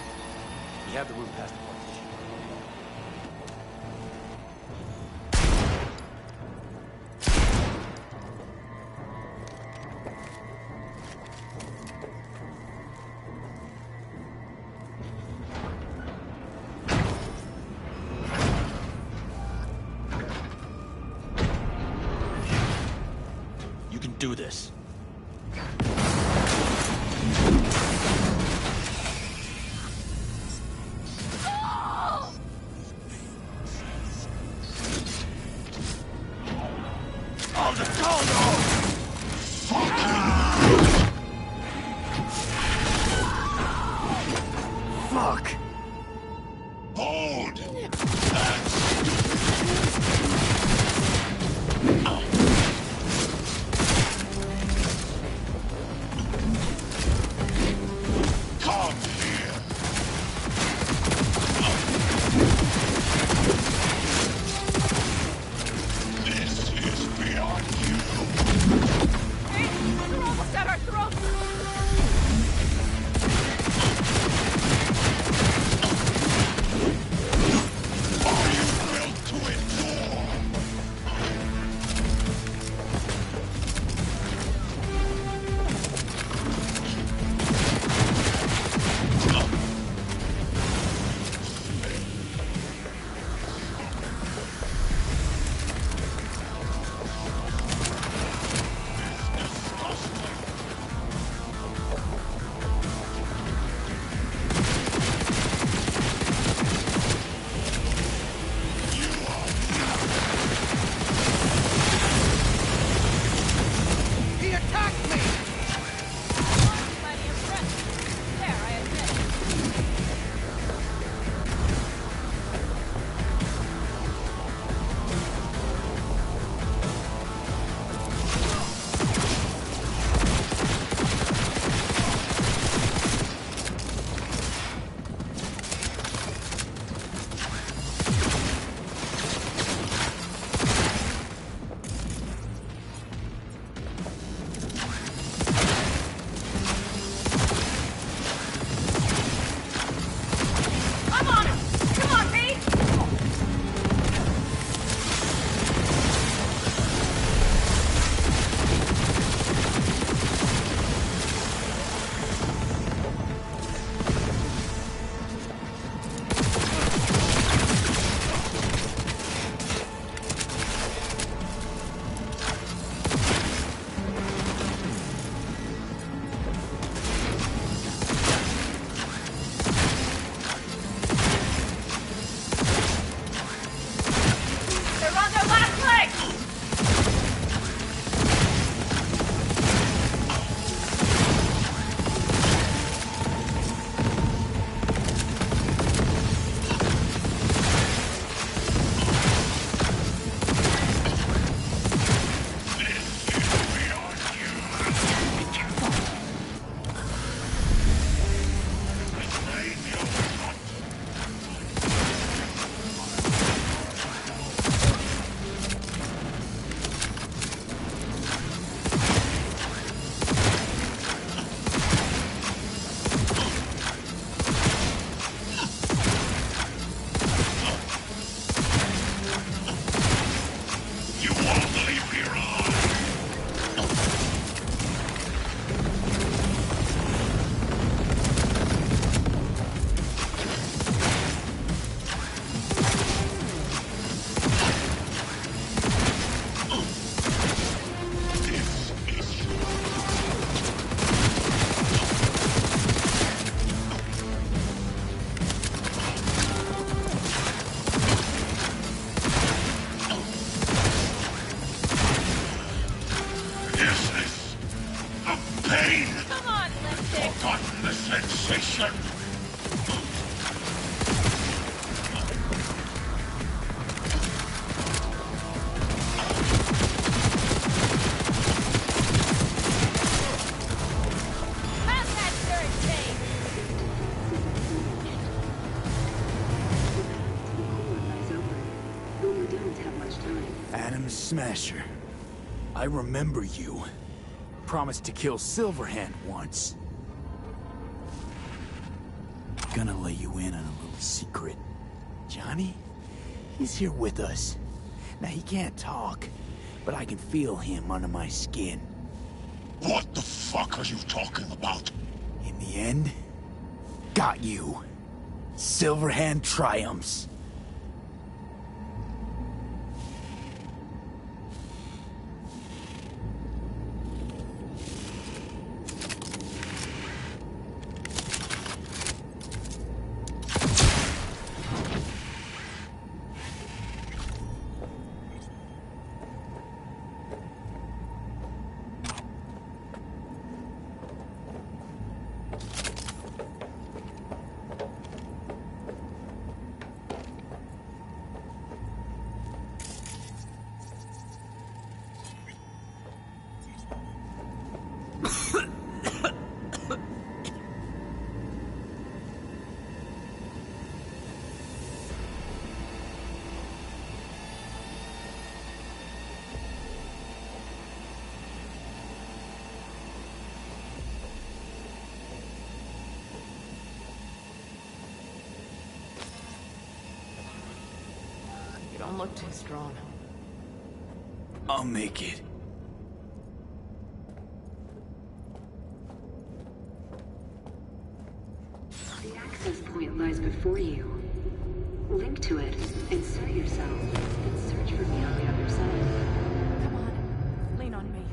We have the route past the partition. You can do this. Fuck! Hold! Come here! This is beyond you! They're almost at our throats! Smasher. I remember you. Promised to kill Silverhand once. Gonna let you in on a little secret. Johnny? He's here with us. Now, he can't talk, but I can feel him under my skin. What the fuck are you talking about? In the end, got you. Silverhand triumphs. Don't look too strong. I'll make it. The access point lies before you. Link to it, insert yourself, and search for me on the other side. Come on, lean on me.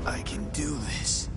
I can do this.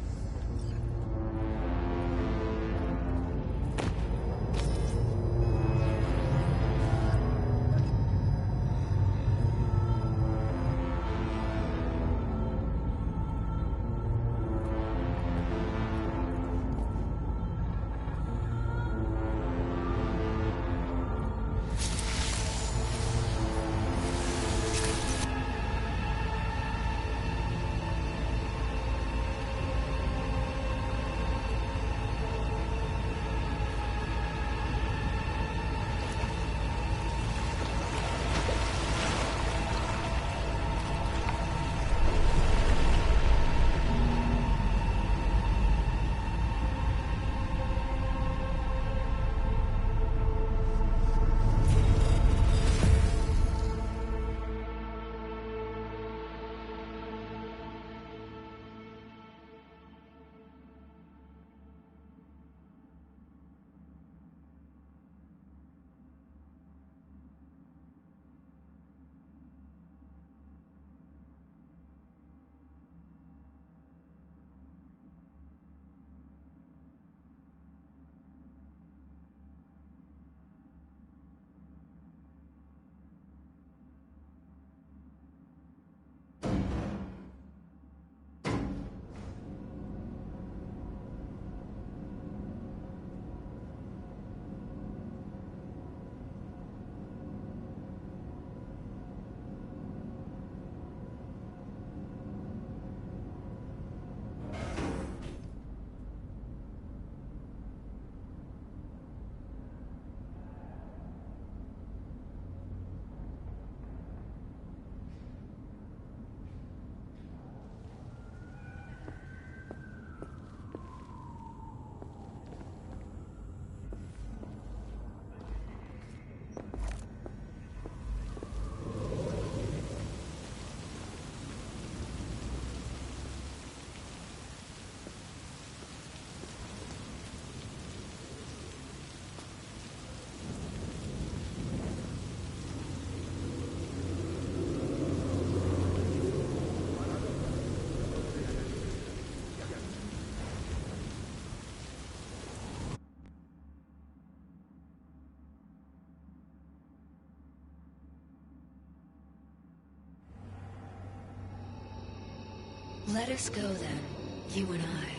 Let us go then, you and I.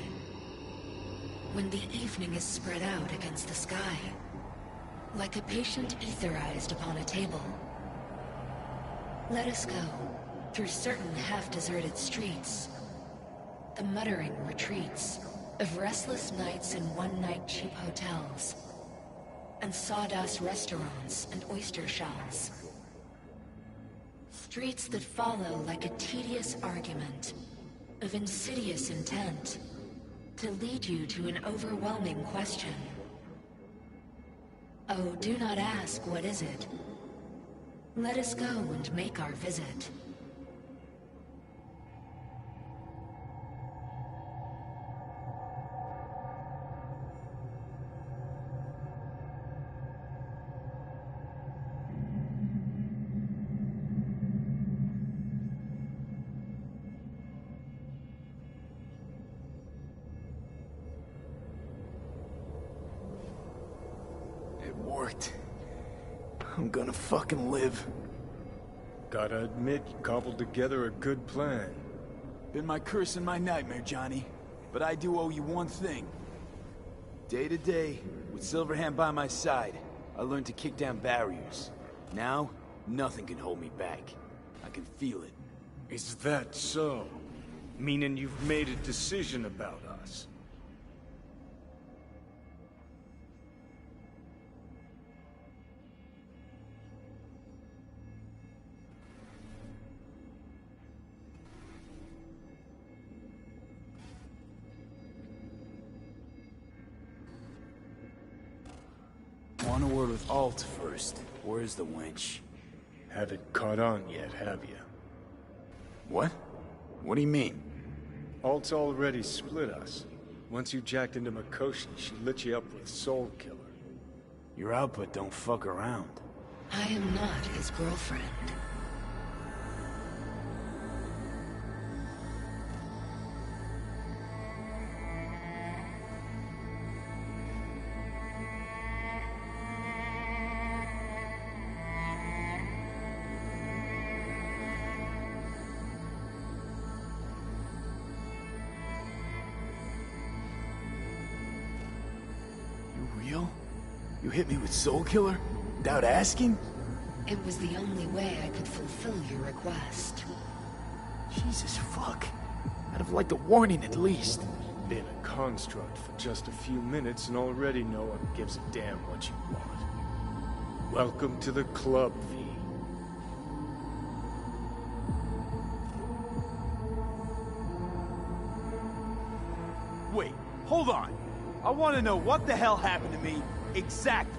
when the evening is spread out against the sky, like a patient etherized upon a table. Let us go through certain half-deserted streets, the muttering retreats of restless nights in one-night cheap hotels, and sawdust restaurants and oyster shells. Streets that follow like a tedious argument of insidious intent to lead you to an overwhelming question. Oh, do not ask, what is it? Let us go and make our visit. It worked. I'm gonna fucking live. Gotta admit, you cobbled together a good plan. Been my curse and my nightmare, Johnny. But I do owe you one thing. Day to day, with Silverhand by my side, I learned to kick down barriers. Now, nothing can hold me back. I can feel it. Is that so? Meaning you've made a decision about us? Want a word with Alt first. Where's the wench? Haven't caught on yet, have you? What? What do you mean? Alt's already split us. Once you jacked into Mikoshi, she lit you up with Soul Killer. Your output don't fuck around. I am not his girlfriend. Real? You hit me with Soul Killer? Without asking? It was the only way I could fulfill your request. Jesus fuck. I'd have liked a warning at least. Been a construct for just a few minutes and already no one gives a damn what you want. Welcome to the club, V. Wait, hold on. I want to know what the hell happened to me exactly.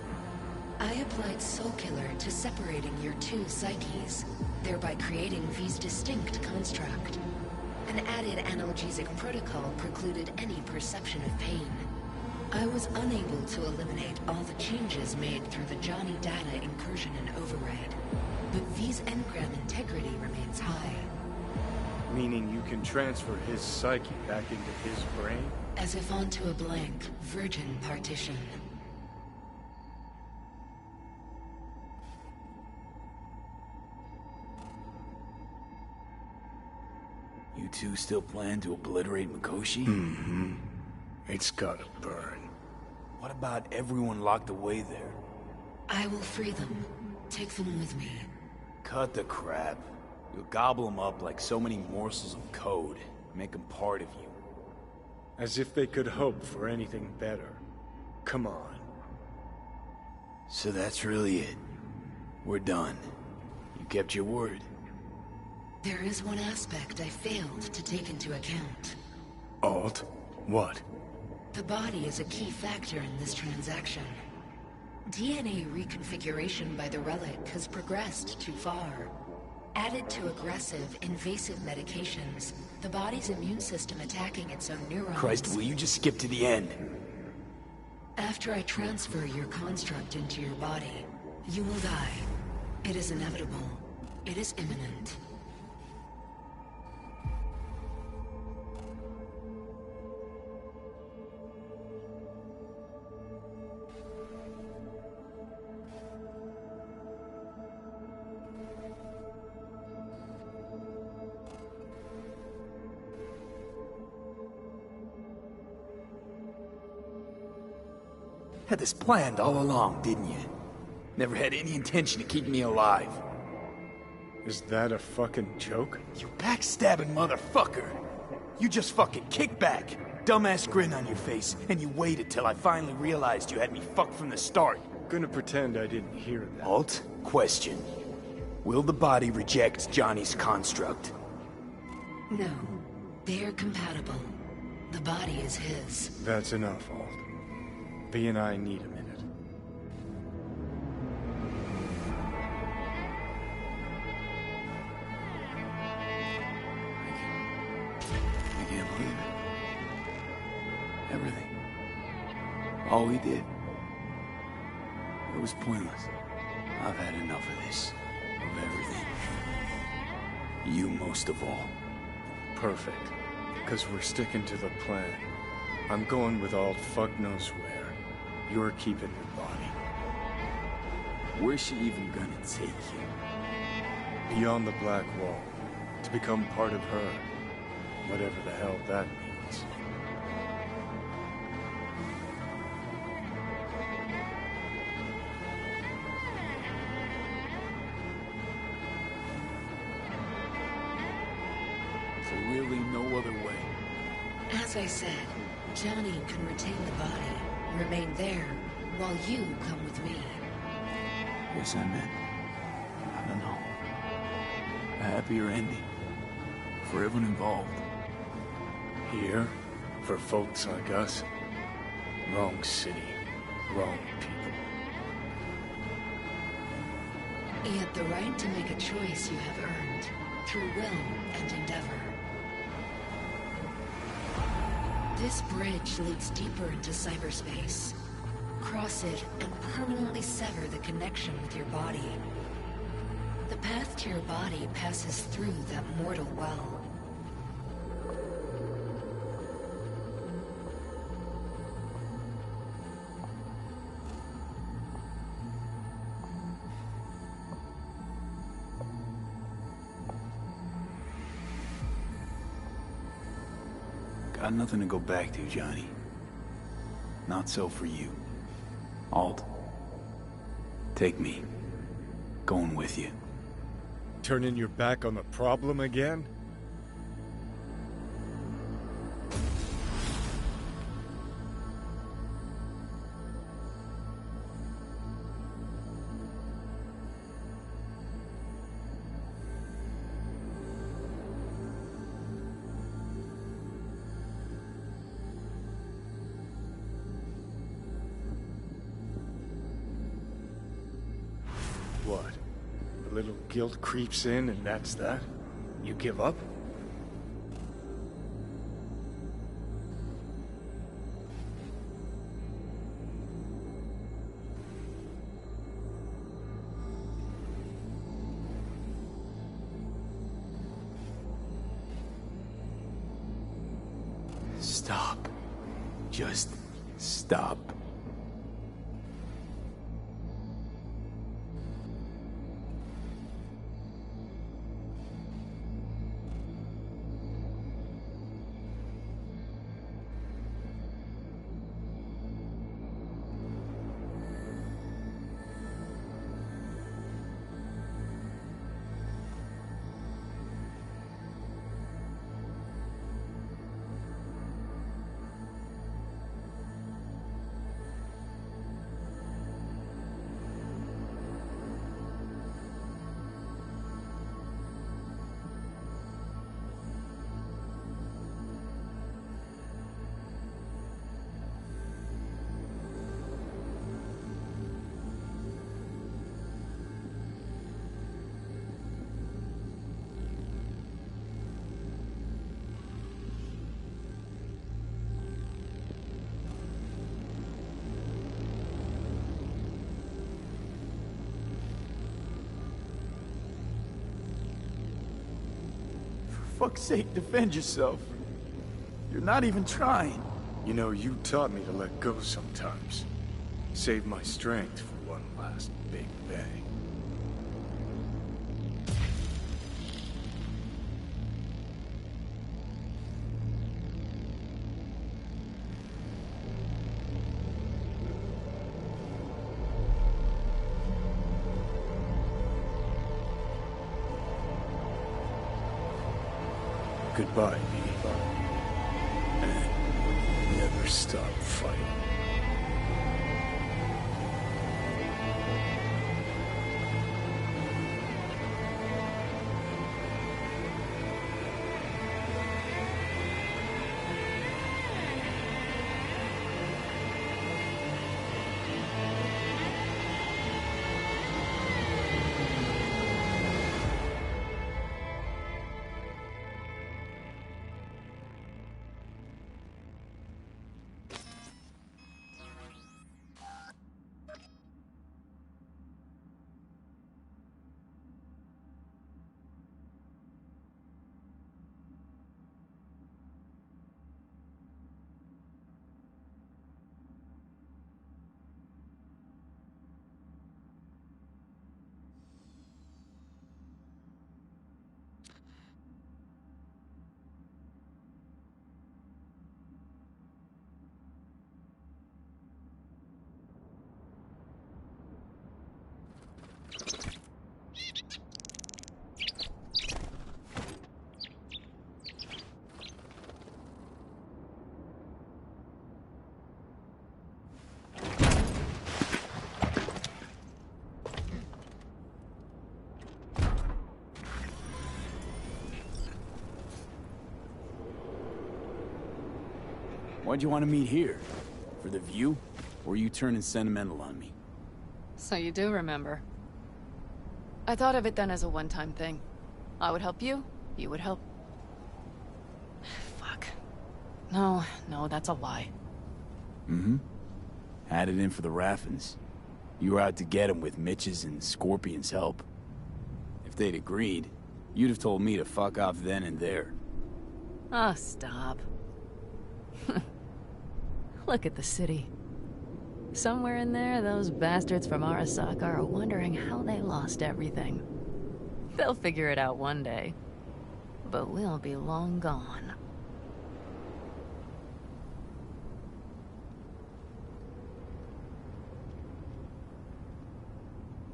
I applied Soul Killer to separating your two psyches, thereby creating V's distinct construct. An added analgesic protocol precluded any perception of pain. I was unable to eliminate all the changes made through the Johnny data incursion and override, but V's engram integrity remains high. Meaning you can transfer his psyche back into his brain? As if onto a blank, virgin partition. You two still plan to obliterate Mikoshi? Mm-hmm. It's gotta burn. What about everyone locked away there? I will free them. Take them with me. Cut the crap. You'll gobble them up like so many morsels of code. Make them part of you. As if they could hope for anything better. Come on. So that's really it. We're done. You kept your word. There is one aspect I failed to take into account. Alt? What? The body is a key factor in this transaction. DNA reconfiguration by the relic has progressed too far. Added to aggressive, invasive medications, the body's immune system attacking its own neurons... Christ, will you just skip to the end? After I transfer your construct into your body, you will die. It is inevitable. It is imminent. Had this planned all along, didn't you? Never had any intention of keeping me alive. Is that a fucking joke? You backstabbing motherfucker! You just fucking kick back, dumbass grin on your face, and you waited till I finally realized you had me fucked from the start. Gonna pretend I didn't hear that. Alt, question. Will the body reject Johnny's construct? No. They're compatible. The body is his. That's enough, Alt. V and I need a minute. I can't believe it. Everything. All we did. It was pointless. I've had enough of this. Of everything. You most of all. Perfect. Because we're sticking to the plan. I'm going with Alt fuck knows where. You're keeping your body. Where's she even gonna take you? Beyond the Black Wall. To become part of her. Whatever the hell that means. Is there really no other way? As I said, Johnny can retain the body, remain there, while you come with me. Guess I meant, I don't know, a happier ending for everyone involved. Here, for folks like us, wrong city, wrong people. Yet the right to make a choice you have earned, through will and endeavor. This bridge leads deeper into cyberspace. Cross it and permanently sever the connection with your body. The path to your body passes through that mortal well. Got nothing to go back to, Johnny. Not so for you. Alt, take me. Going with you. Turning your back on the problem again? What? A little guilt creeps in and that's that? You give up? Stop. Just stop. For fuck's sake, defend yourself. You're not even trying. You know, you taught me to let go sometimes. Save my strength for one last big bang. goodbye, V. And never stop fighting. Why'd you want to meet here? For the view? Or are you turning sentimental on me? So you do remember. I thought of it then as a one-time thing. I would help you, you would help... Fuck. No, that's a lie. Mm-hmm. Had it in for the Raffins. You were out to get him with Mitch's and Scorpion's help. If they'd agreed, you'd have told me to fuck off then and there. Oh, stop. Look at the city. Somewhere in there, those bastards from Arasaka are wondering how they lost everything. They'll figure it out one day. But we'll be long gone.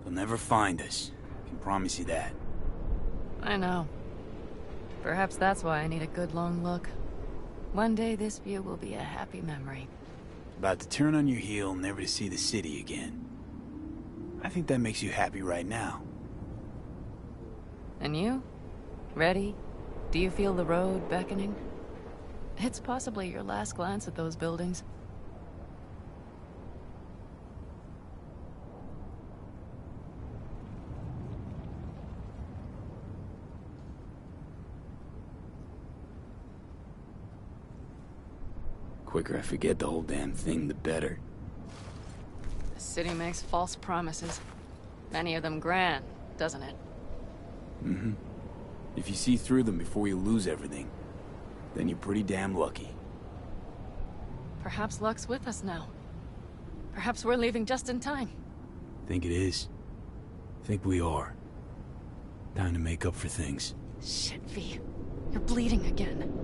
They'll never find us. I can promise you that. I know. Perhaps that's why I need a good long look. One day this view will be a happy memory. About to turn on your heel, never to see the city again. I think that makes you happy right now. And you? Ready? Do you feel the road beckoning? It's possibly your last glance at those buildings. Quicker I forget the whole damn thing, the better. The city makes false promises. Many of them grand, doesn't it? Mm-hmm. If you see through them before you lose everything, then you're pretty damn lucky. Perhaps luck's with us now. Perhaps we're leaving just in time. Think it is. Think we are. Time to make up for things. Shit, V. You're bleeding again.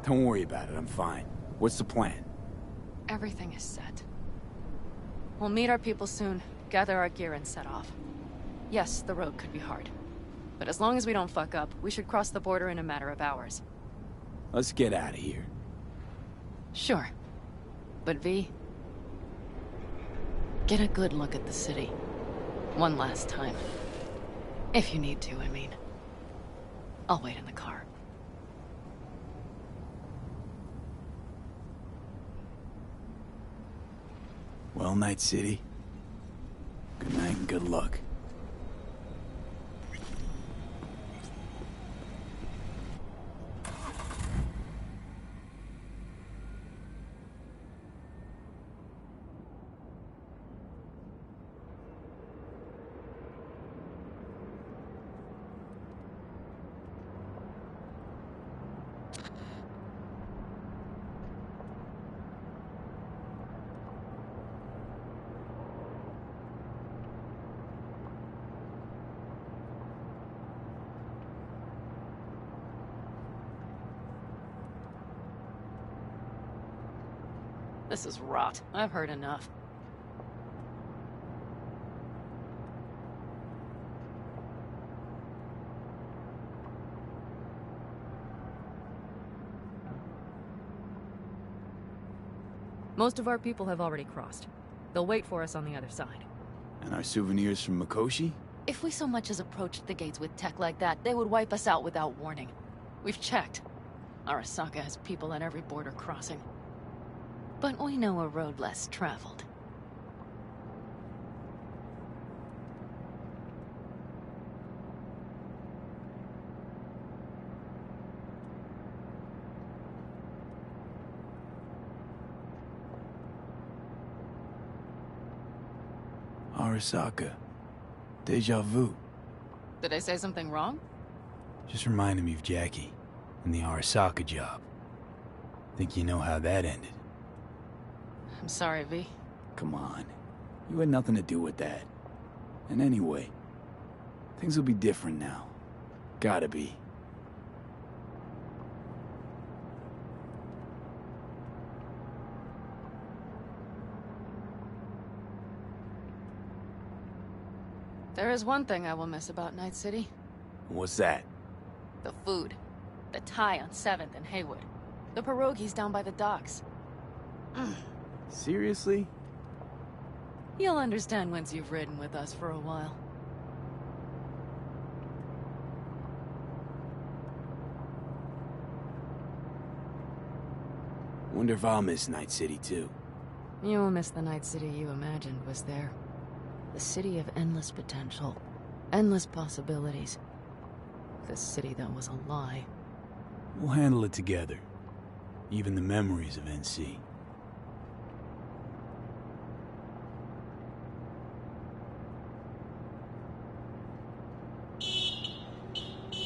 Don't worry about it, I'm fine. What's the plan? Everything is set. We'll meet our people soon, gather our gear and set off. Yes, the road could be hard. But as long as we don't fuck up, we should cross the border in a matter of hours. Let's get out of here. Sure. But V... get a good look at the city. One last time. If you need to, I mean. I'll wait in the car. Well, Night City. Good night and good luck. This is rot. I've heard enough. Most of our people have already crossed. They'll wait for us on the other side. And our souvenirs from Mikoshi? If we so much as approached the gates with tech like that, they would wipe us out without warning. We've checked. Arasaka has people at every border crossing. But we know a road less traveled. Arasaka. Deja vu. Did I say something wrong? Just reminded me of Jackie and the Arasaka job. Think you know how that ended? I'm sorry, V. Come on. You had nothing to do with that. And anyway, things will be different now. Gotta be. There is one thing I will miss about Night City. What's that? The food. The Thai on 7th and Haywood. The pierogies down by the docks. Seriously? You'll understand once you've ridden with us for a while. Wonder if I'll miss Night City too. You will miss the Night City you imagined was there. The city of endless potential. Endless possibilities. The city that was a lie. We'll handle it together. Even the memories of NC.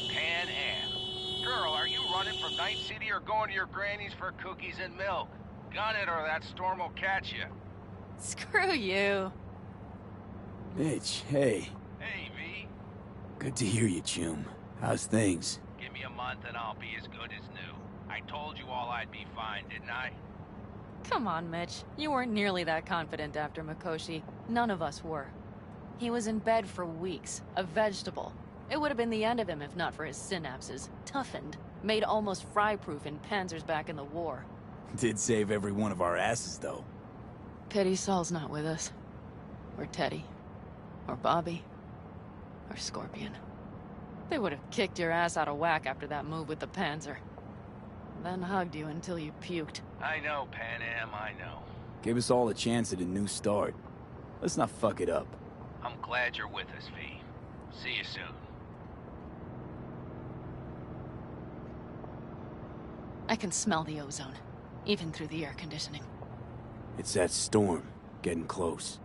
Pan Am. Girl, are you running from Night City or going to your granny's for cookies and milk? Gun it or that storm will catch you. Screw you. Mitch, hey. Hey, V. Good to hear you, Chum. How's things? Give me a month and I'll be as good as new. I told you all I'd be fine, didn't I? Come on, Mitch. You weren't nearly that confident after Mikoshi. None of us were. He was in bed for weeks, a vegetable. It would have been the end of him if not for his synapses. Toughened, made almost fry-proof in panzers back in the war. Did save every one of our asses, though. Pity Saul's not with us. Or Teddy. Or Bobby. Or Scorpion. They would have kicked your ass out of whack after that move with the Panzer. Then hugged you until you puked. I know, Pan Am, I know. Gave us all a chance at a new start. Let's not fuck it up. I'm glad you're with us, V. See you soon. I can smell the ozone, even through the air conditioning. It's that storm, getting close.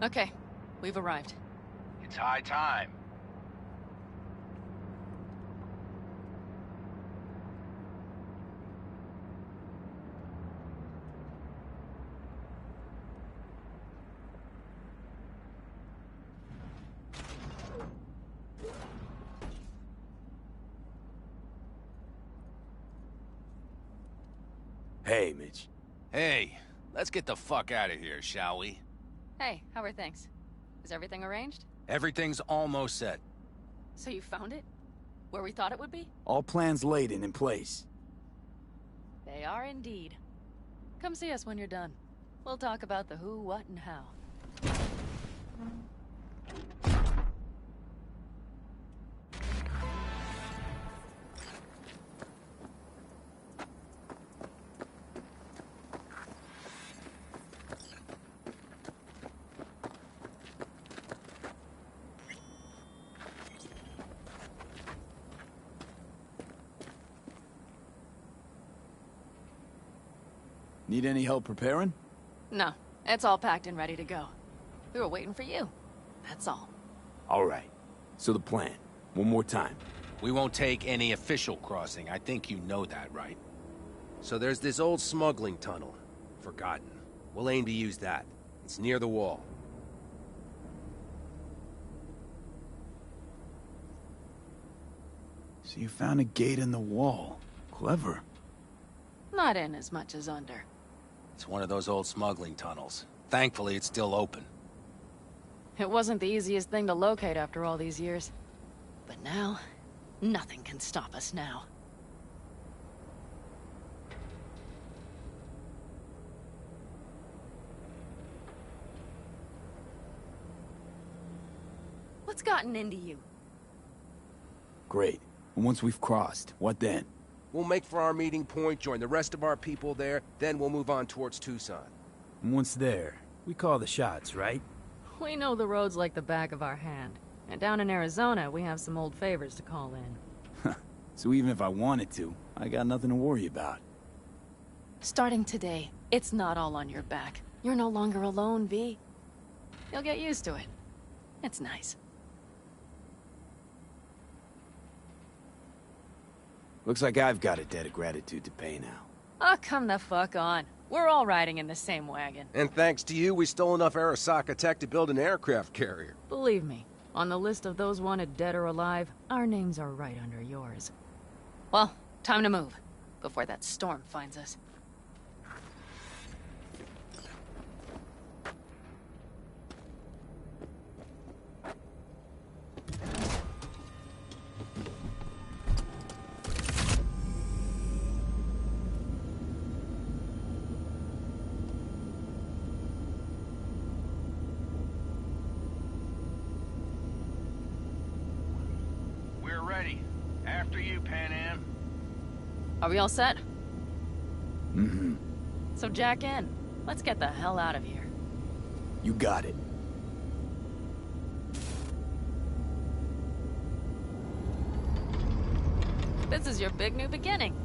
Okay, we've arrived. It's high time. Hey, Mitch. Hey, let's get the fuck out of here, shall we? Hey, how are things? Is everything arranged? Everything's almost set. So you found it? Where we thought it would be? All plans laid and in place. They are indeed. Come see us when you're done. We'll talk about the who, what, and how. Need any help preparing? No, it's all packed and ready to go. We were waiting for you. That's all. All right. So the plan, one more time. We won't take any official crossing. I think you know that, right? So there's this old smuggling tunnel. Forgotten. We'll aim to use that. It's near the wall. So you found a gate in the wall. Clever. Not in as much as under. It's one of those old smuggling tunnels. Thankfully, it's still open. It wasn't the easiest thing to locate after all these years. But now, nothing can stop us now. What's gotten into you? Great. And once we've crossed, what then? We'll make for our meeting point, join the rest of our people there, then we'll move on towards Tucson. And once there, we call the shots, right? We know the roads like the back of our hand. And down in Arizona, we have some old favors to call in. So even if I wanted to, I got nothing to worry about. Starting today, it's not all on your back. You're no longer alone, V. You'll get used to it. It's nice. Looks like I've got a debt of gratitude to pay now. Oh, come the fuck on. We're all riding in the same wagon. And thanks to you, we stole enough Arasaka tech to build an aircraft carrier. Believe me, on the list of those wanted dead or alive, our names are right under yours. Well, time to move, before that storm finds us. After you, Pan Am. Are we all set? Mm-hmm. So jack in. Let's get the hell out of here. You got it. This is your big new beginning.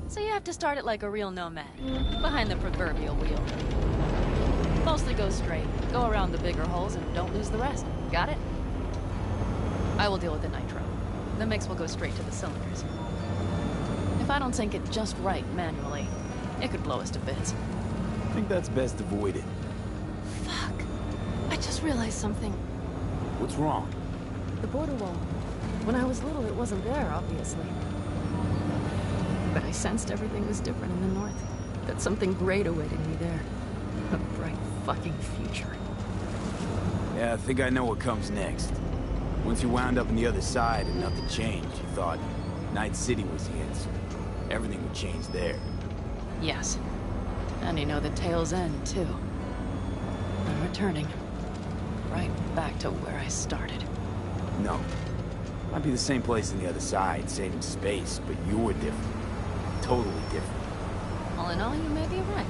So you have to start it like a real nomad. Behind the proverbial wheel. Mostly go straight. Go around the bigger holes and don't lose the rest. Got it? I will deal with the nitro. The mix will go straight to the cylinders. If I don't sync it just right manually, it could blow us to bits. I think that's best avoided. Fuck. I just realized something. What's wrong? The border wall. When I was little, it wasn't there, obviously. But I sensed everything was different in the north. That something great awaited me there. A bright fucking future. Yeah, I think I know what comes next. Once you wound up on the other side and nothing changed, you thought Night City was the answer. Everything would change there. Yes. And you know the tale's end, too. I'm returning. Right back to where I started. No. Might be the same place on the other side, saving space, but you're different. Totally different. All in all, you may be right.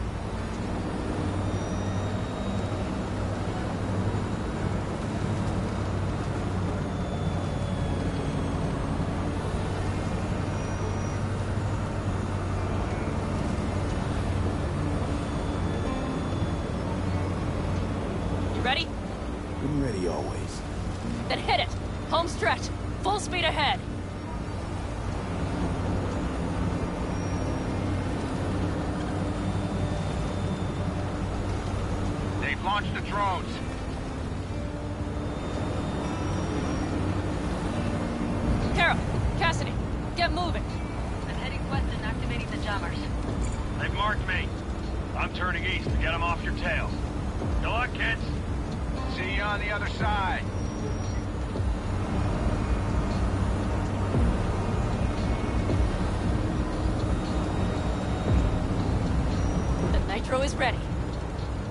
Ready? Been ready always. Then hit it! Home stretch! Full speed ahead! They've launched the drones. Carol! Cassidy! Get moving! I'm heading west and activating the jammers. They've marked me. I'm turning east to get them off your tail. Good luck, kids. See you on the other side. The nitro is ready.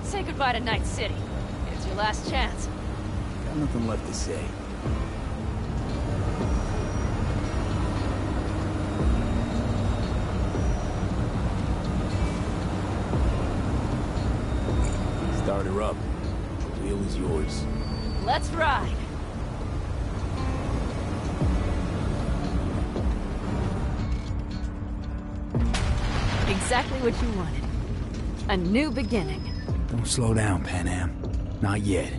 Say goodbye to Night City. It's your last chance. Got nothing left to say. Start her up. The wheel is yours. Let's ride! Exactly what you wanted. A new beginning. Don't slow down, Pan Am. Not yet.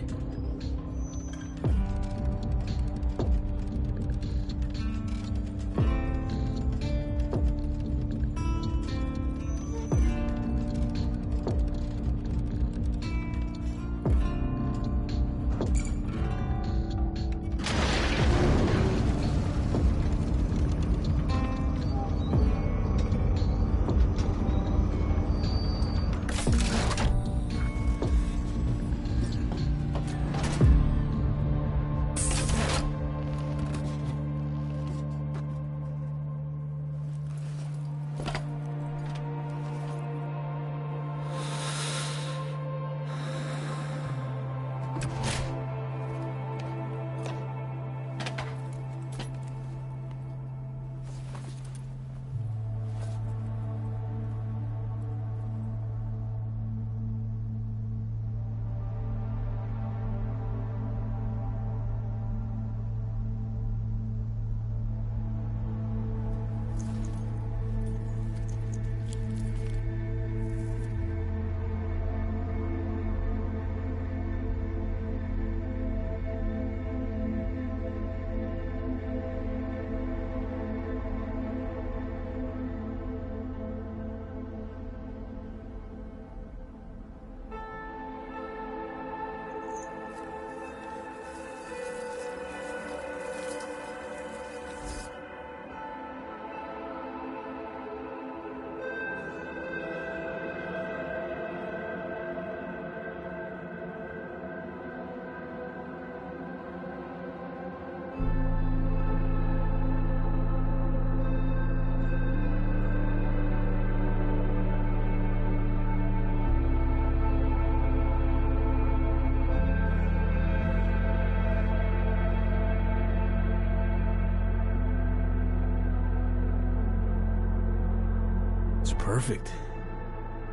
Perfect.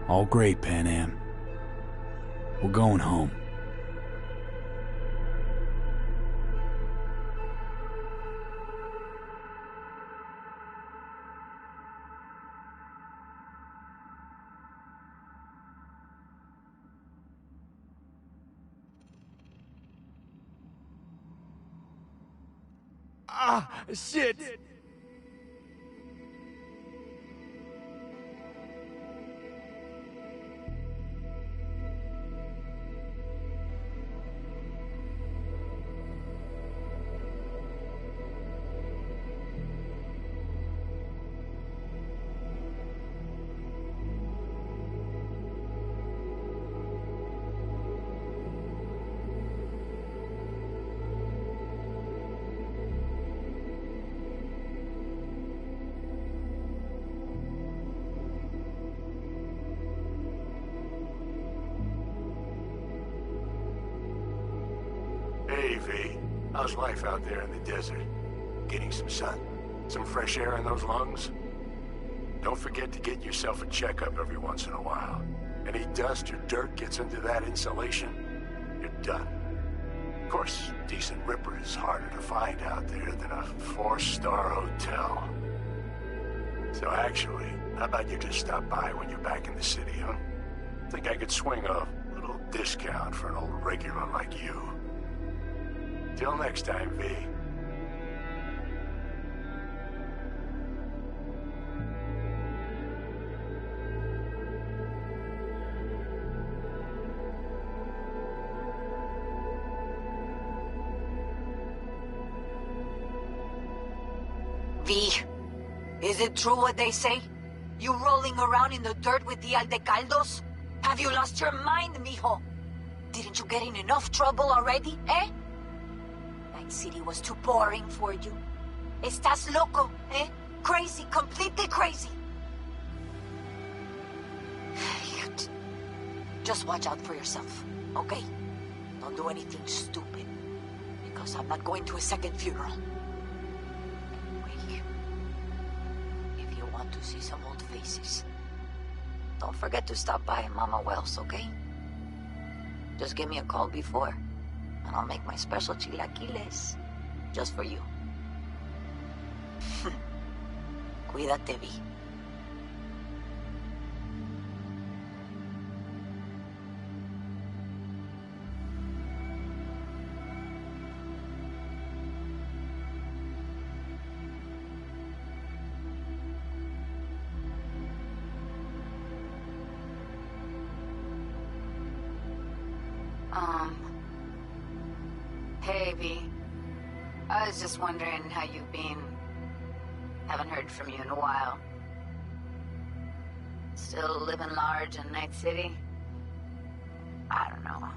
All great, Pan Am. We're going home. Ah, shit! Hey, V. How's life out there in the desert? Getting some sun? Some fresh air in those lungs? Don't forget to get yourself a checkup every once in a while. Any dust or dirt gets into that insulation, you're done. Of course, decent ripper is harder to find out there than a 4-star hotel. So actually, how about you just stop by when you're back in the city, huh? Think I could swing a little discount for an old regular like you. Till next time, V. V, is it true what they say? You rolling around in the dirt with the Aldecaldos? Have you lost your mind, mijo? Didn't you get in enough trouble already, eh? Night City was too boring for you. Estás loco, eh? Crazy, completely crazy. Just watch out for yourself, okay? Don't do anything stupid, because I'm not going to a second funeral. Anyway, if you want to see some old faces, don't forget to stop by Mama Wells, okay? Just give me a call before, and I'll make my special chilaquiles just for you. Cuídate, Vi. Hey, V. I was just wondering how you've been. Haven't heard from you in a while. Still living large in Night City? I don't know.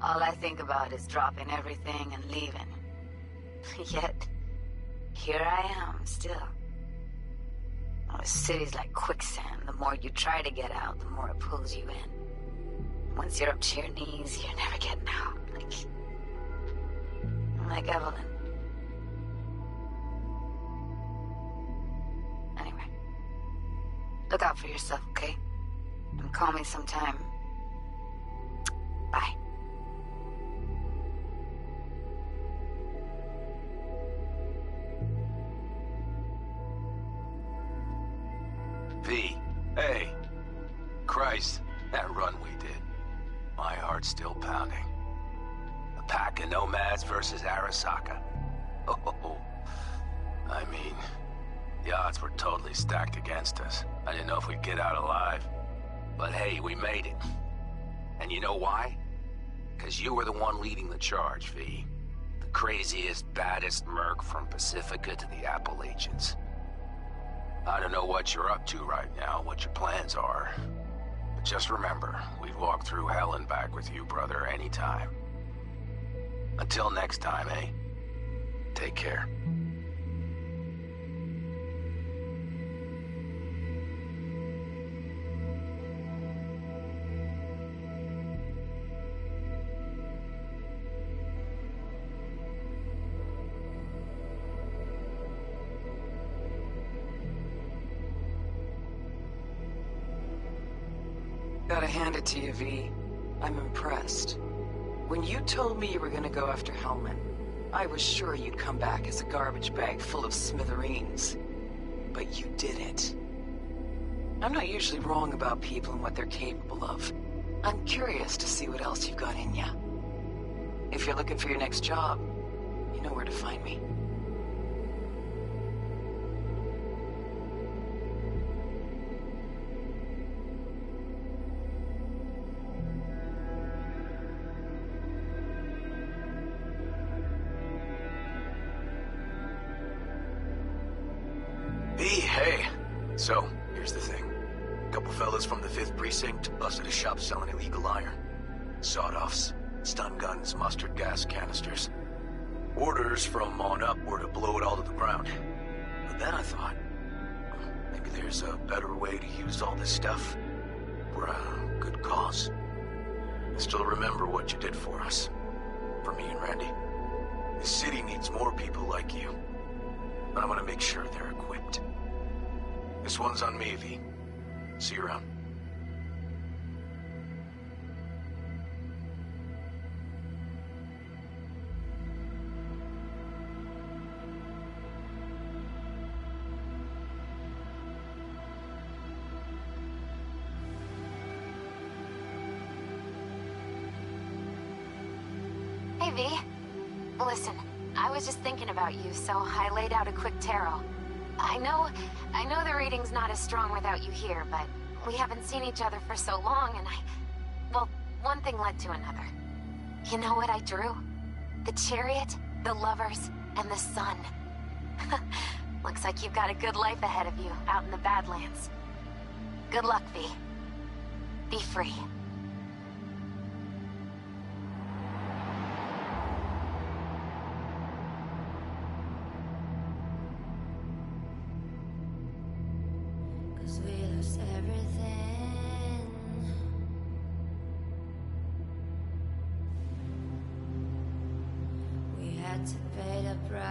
All I think about is dropping everything and leaving. Yet, here I am, still. Oh, the city's like quicksand. The more you try to get out, the more it pulls you in. Once you're up to your knees, you're never getting out. Like Evelyn. Anyway. Look out for yourself, okay? And call me sometime. Bye. V, hey. Christ, that run we did. My heart's still pounding. A pack of nomads versus Arasaka. Oh, I mean, the odds were totally stacked against us. I didn't know if we'd get out alive. But hey, we made it. And you know why? Because you were the one leading the charge, V. The craziest, baddest merc from Pacifica to the Appalachians. I don't know what you're up to right now, what your plans are. But just remember, we'd walk through hell and back with you, brother, anytime. Until next time, eh? Take care. Gotta hand it to you, V. I'm impressed. When you told me you were gonna go after Hellman, I was sure you'd come back as a garbage bag full of smithereens. But you didn't. I'm not usually wrong about people and what they're capable of. I'm curious to see what else you've got in ya. If you're looking for your next job, you know where to find me. Hey, so, here's the thing. A couple fellas from the 5th Precinct busted a shop selling illegal iron. Sawed-offs, stun guns, mustard gas canisters. Orders from on up were to blow it all to the ground. But then I thought, maybe there's a better way to use all this stuff for a good cause. I still remember what you did for us. For me and Randy. This city needs more people like you. But I want to make sure they're equipped. This one's on me, V. See you around. Hey, V. Listen, I was just thinking about you, so I laid out a quick tarot. I know the reading's not as strong without you here, but we haven't seen each other for so long, and well, one thing led to another. You know what I drew? The chariot, the lovers, and the sun. Looks like you've got a good life ahead of you, out in the Badlands. Good luck, V. Be free. We lost everything. We had to pay the price.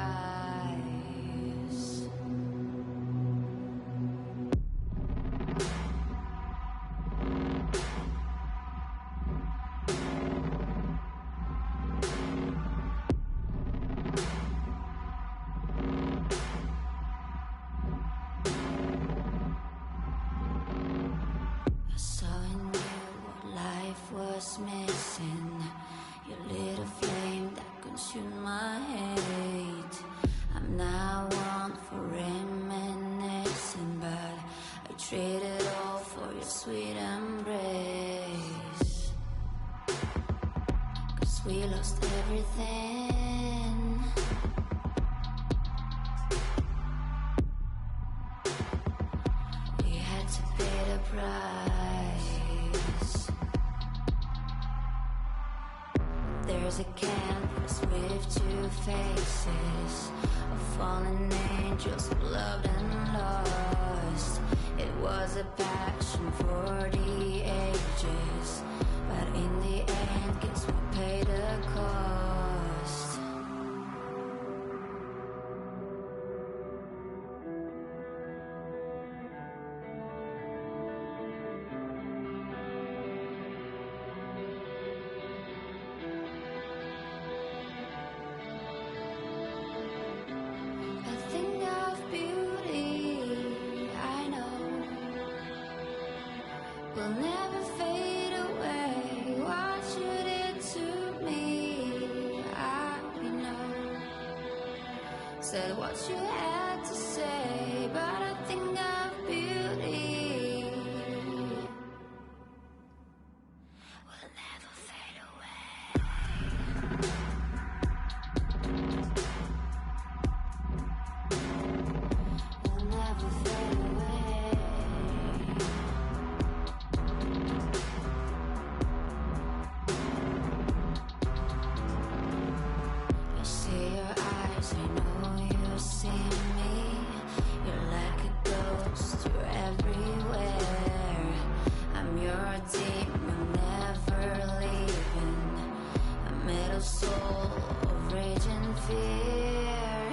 Missing your little flame that consumed my hate. I'm now one for reminiscing, but I traded all for your sweet embrace. 'Cause we lost everything. We had to pay the price. There's a canvas with 2 faces of fallen angels who loved and lost. It was a passion for the ages, but in the end, guess we pay the cost. A thing of beauty, I know, will never fade away. What you did to me, I know. Said what you had to say, but a thing of beauty will never fade away. Will never fade away. You see your eyes, I know you see me. You're like a ghost, you're everywhere. I'm your demon, never leaving. A middle soul of rage and fear.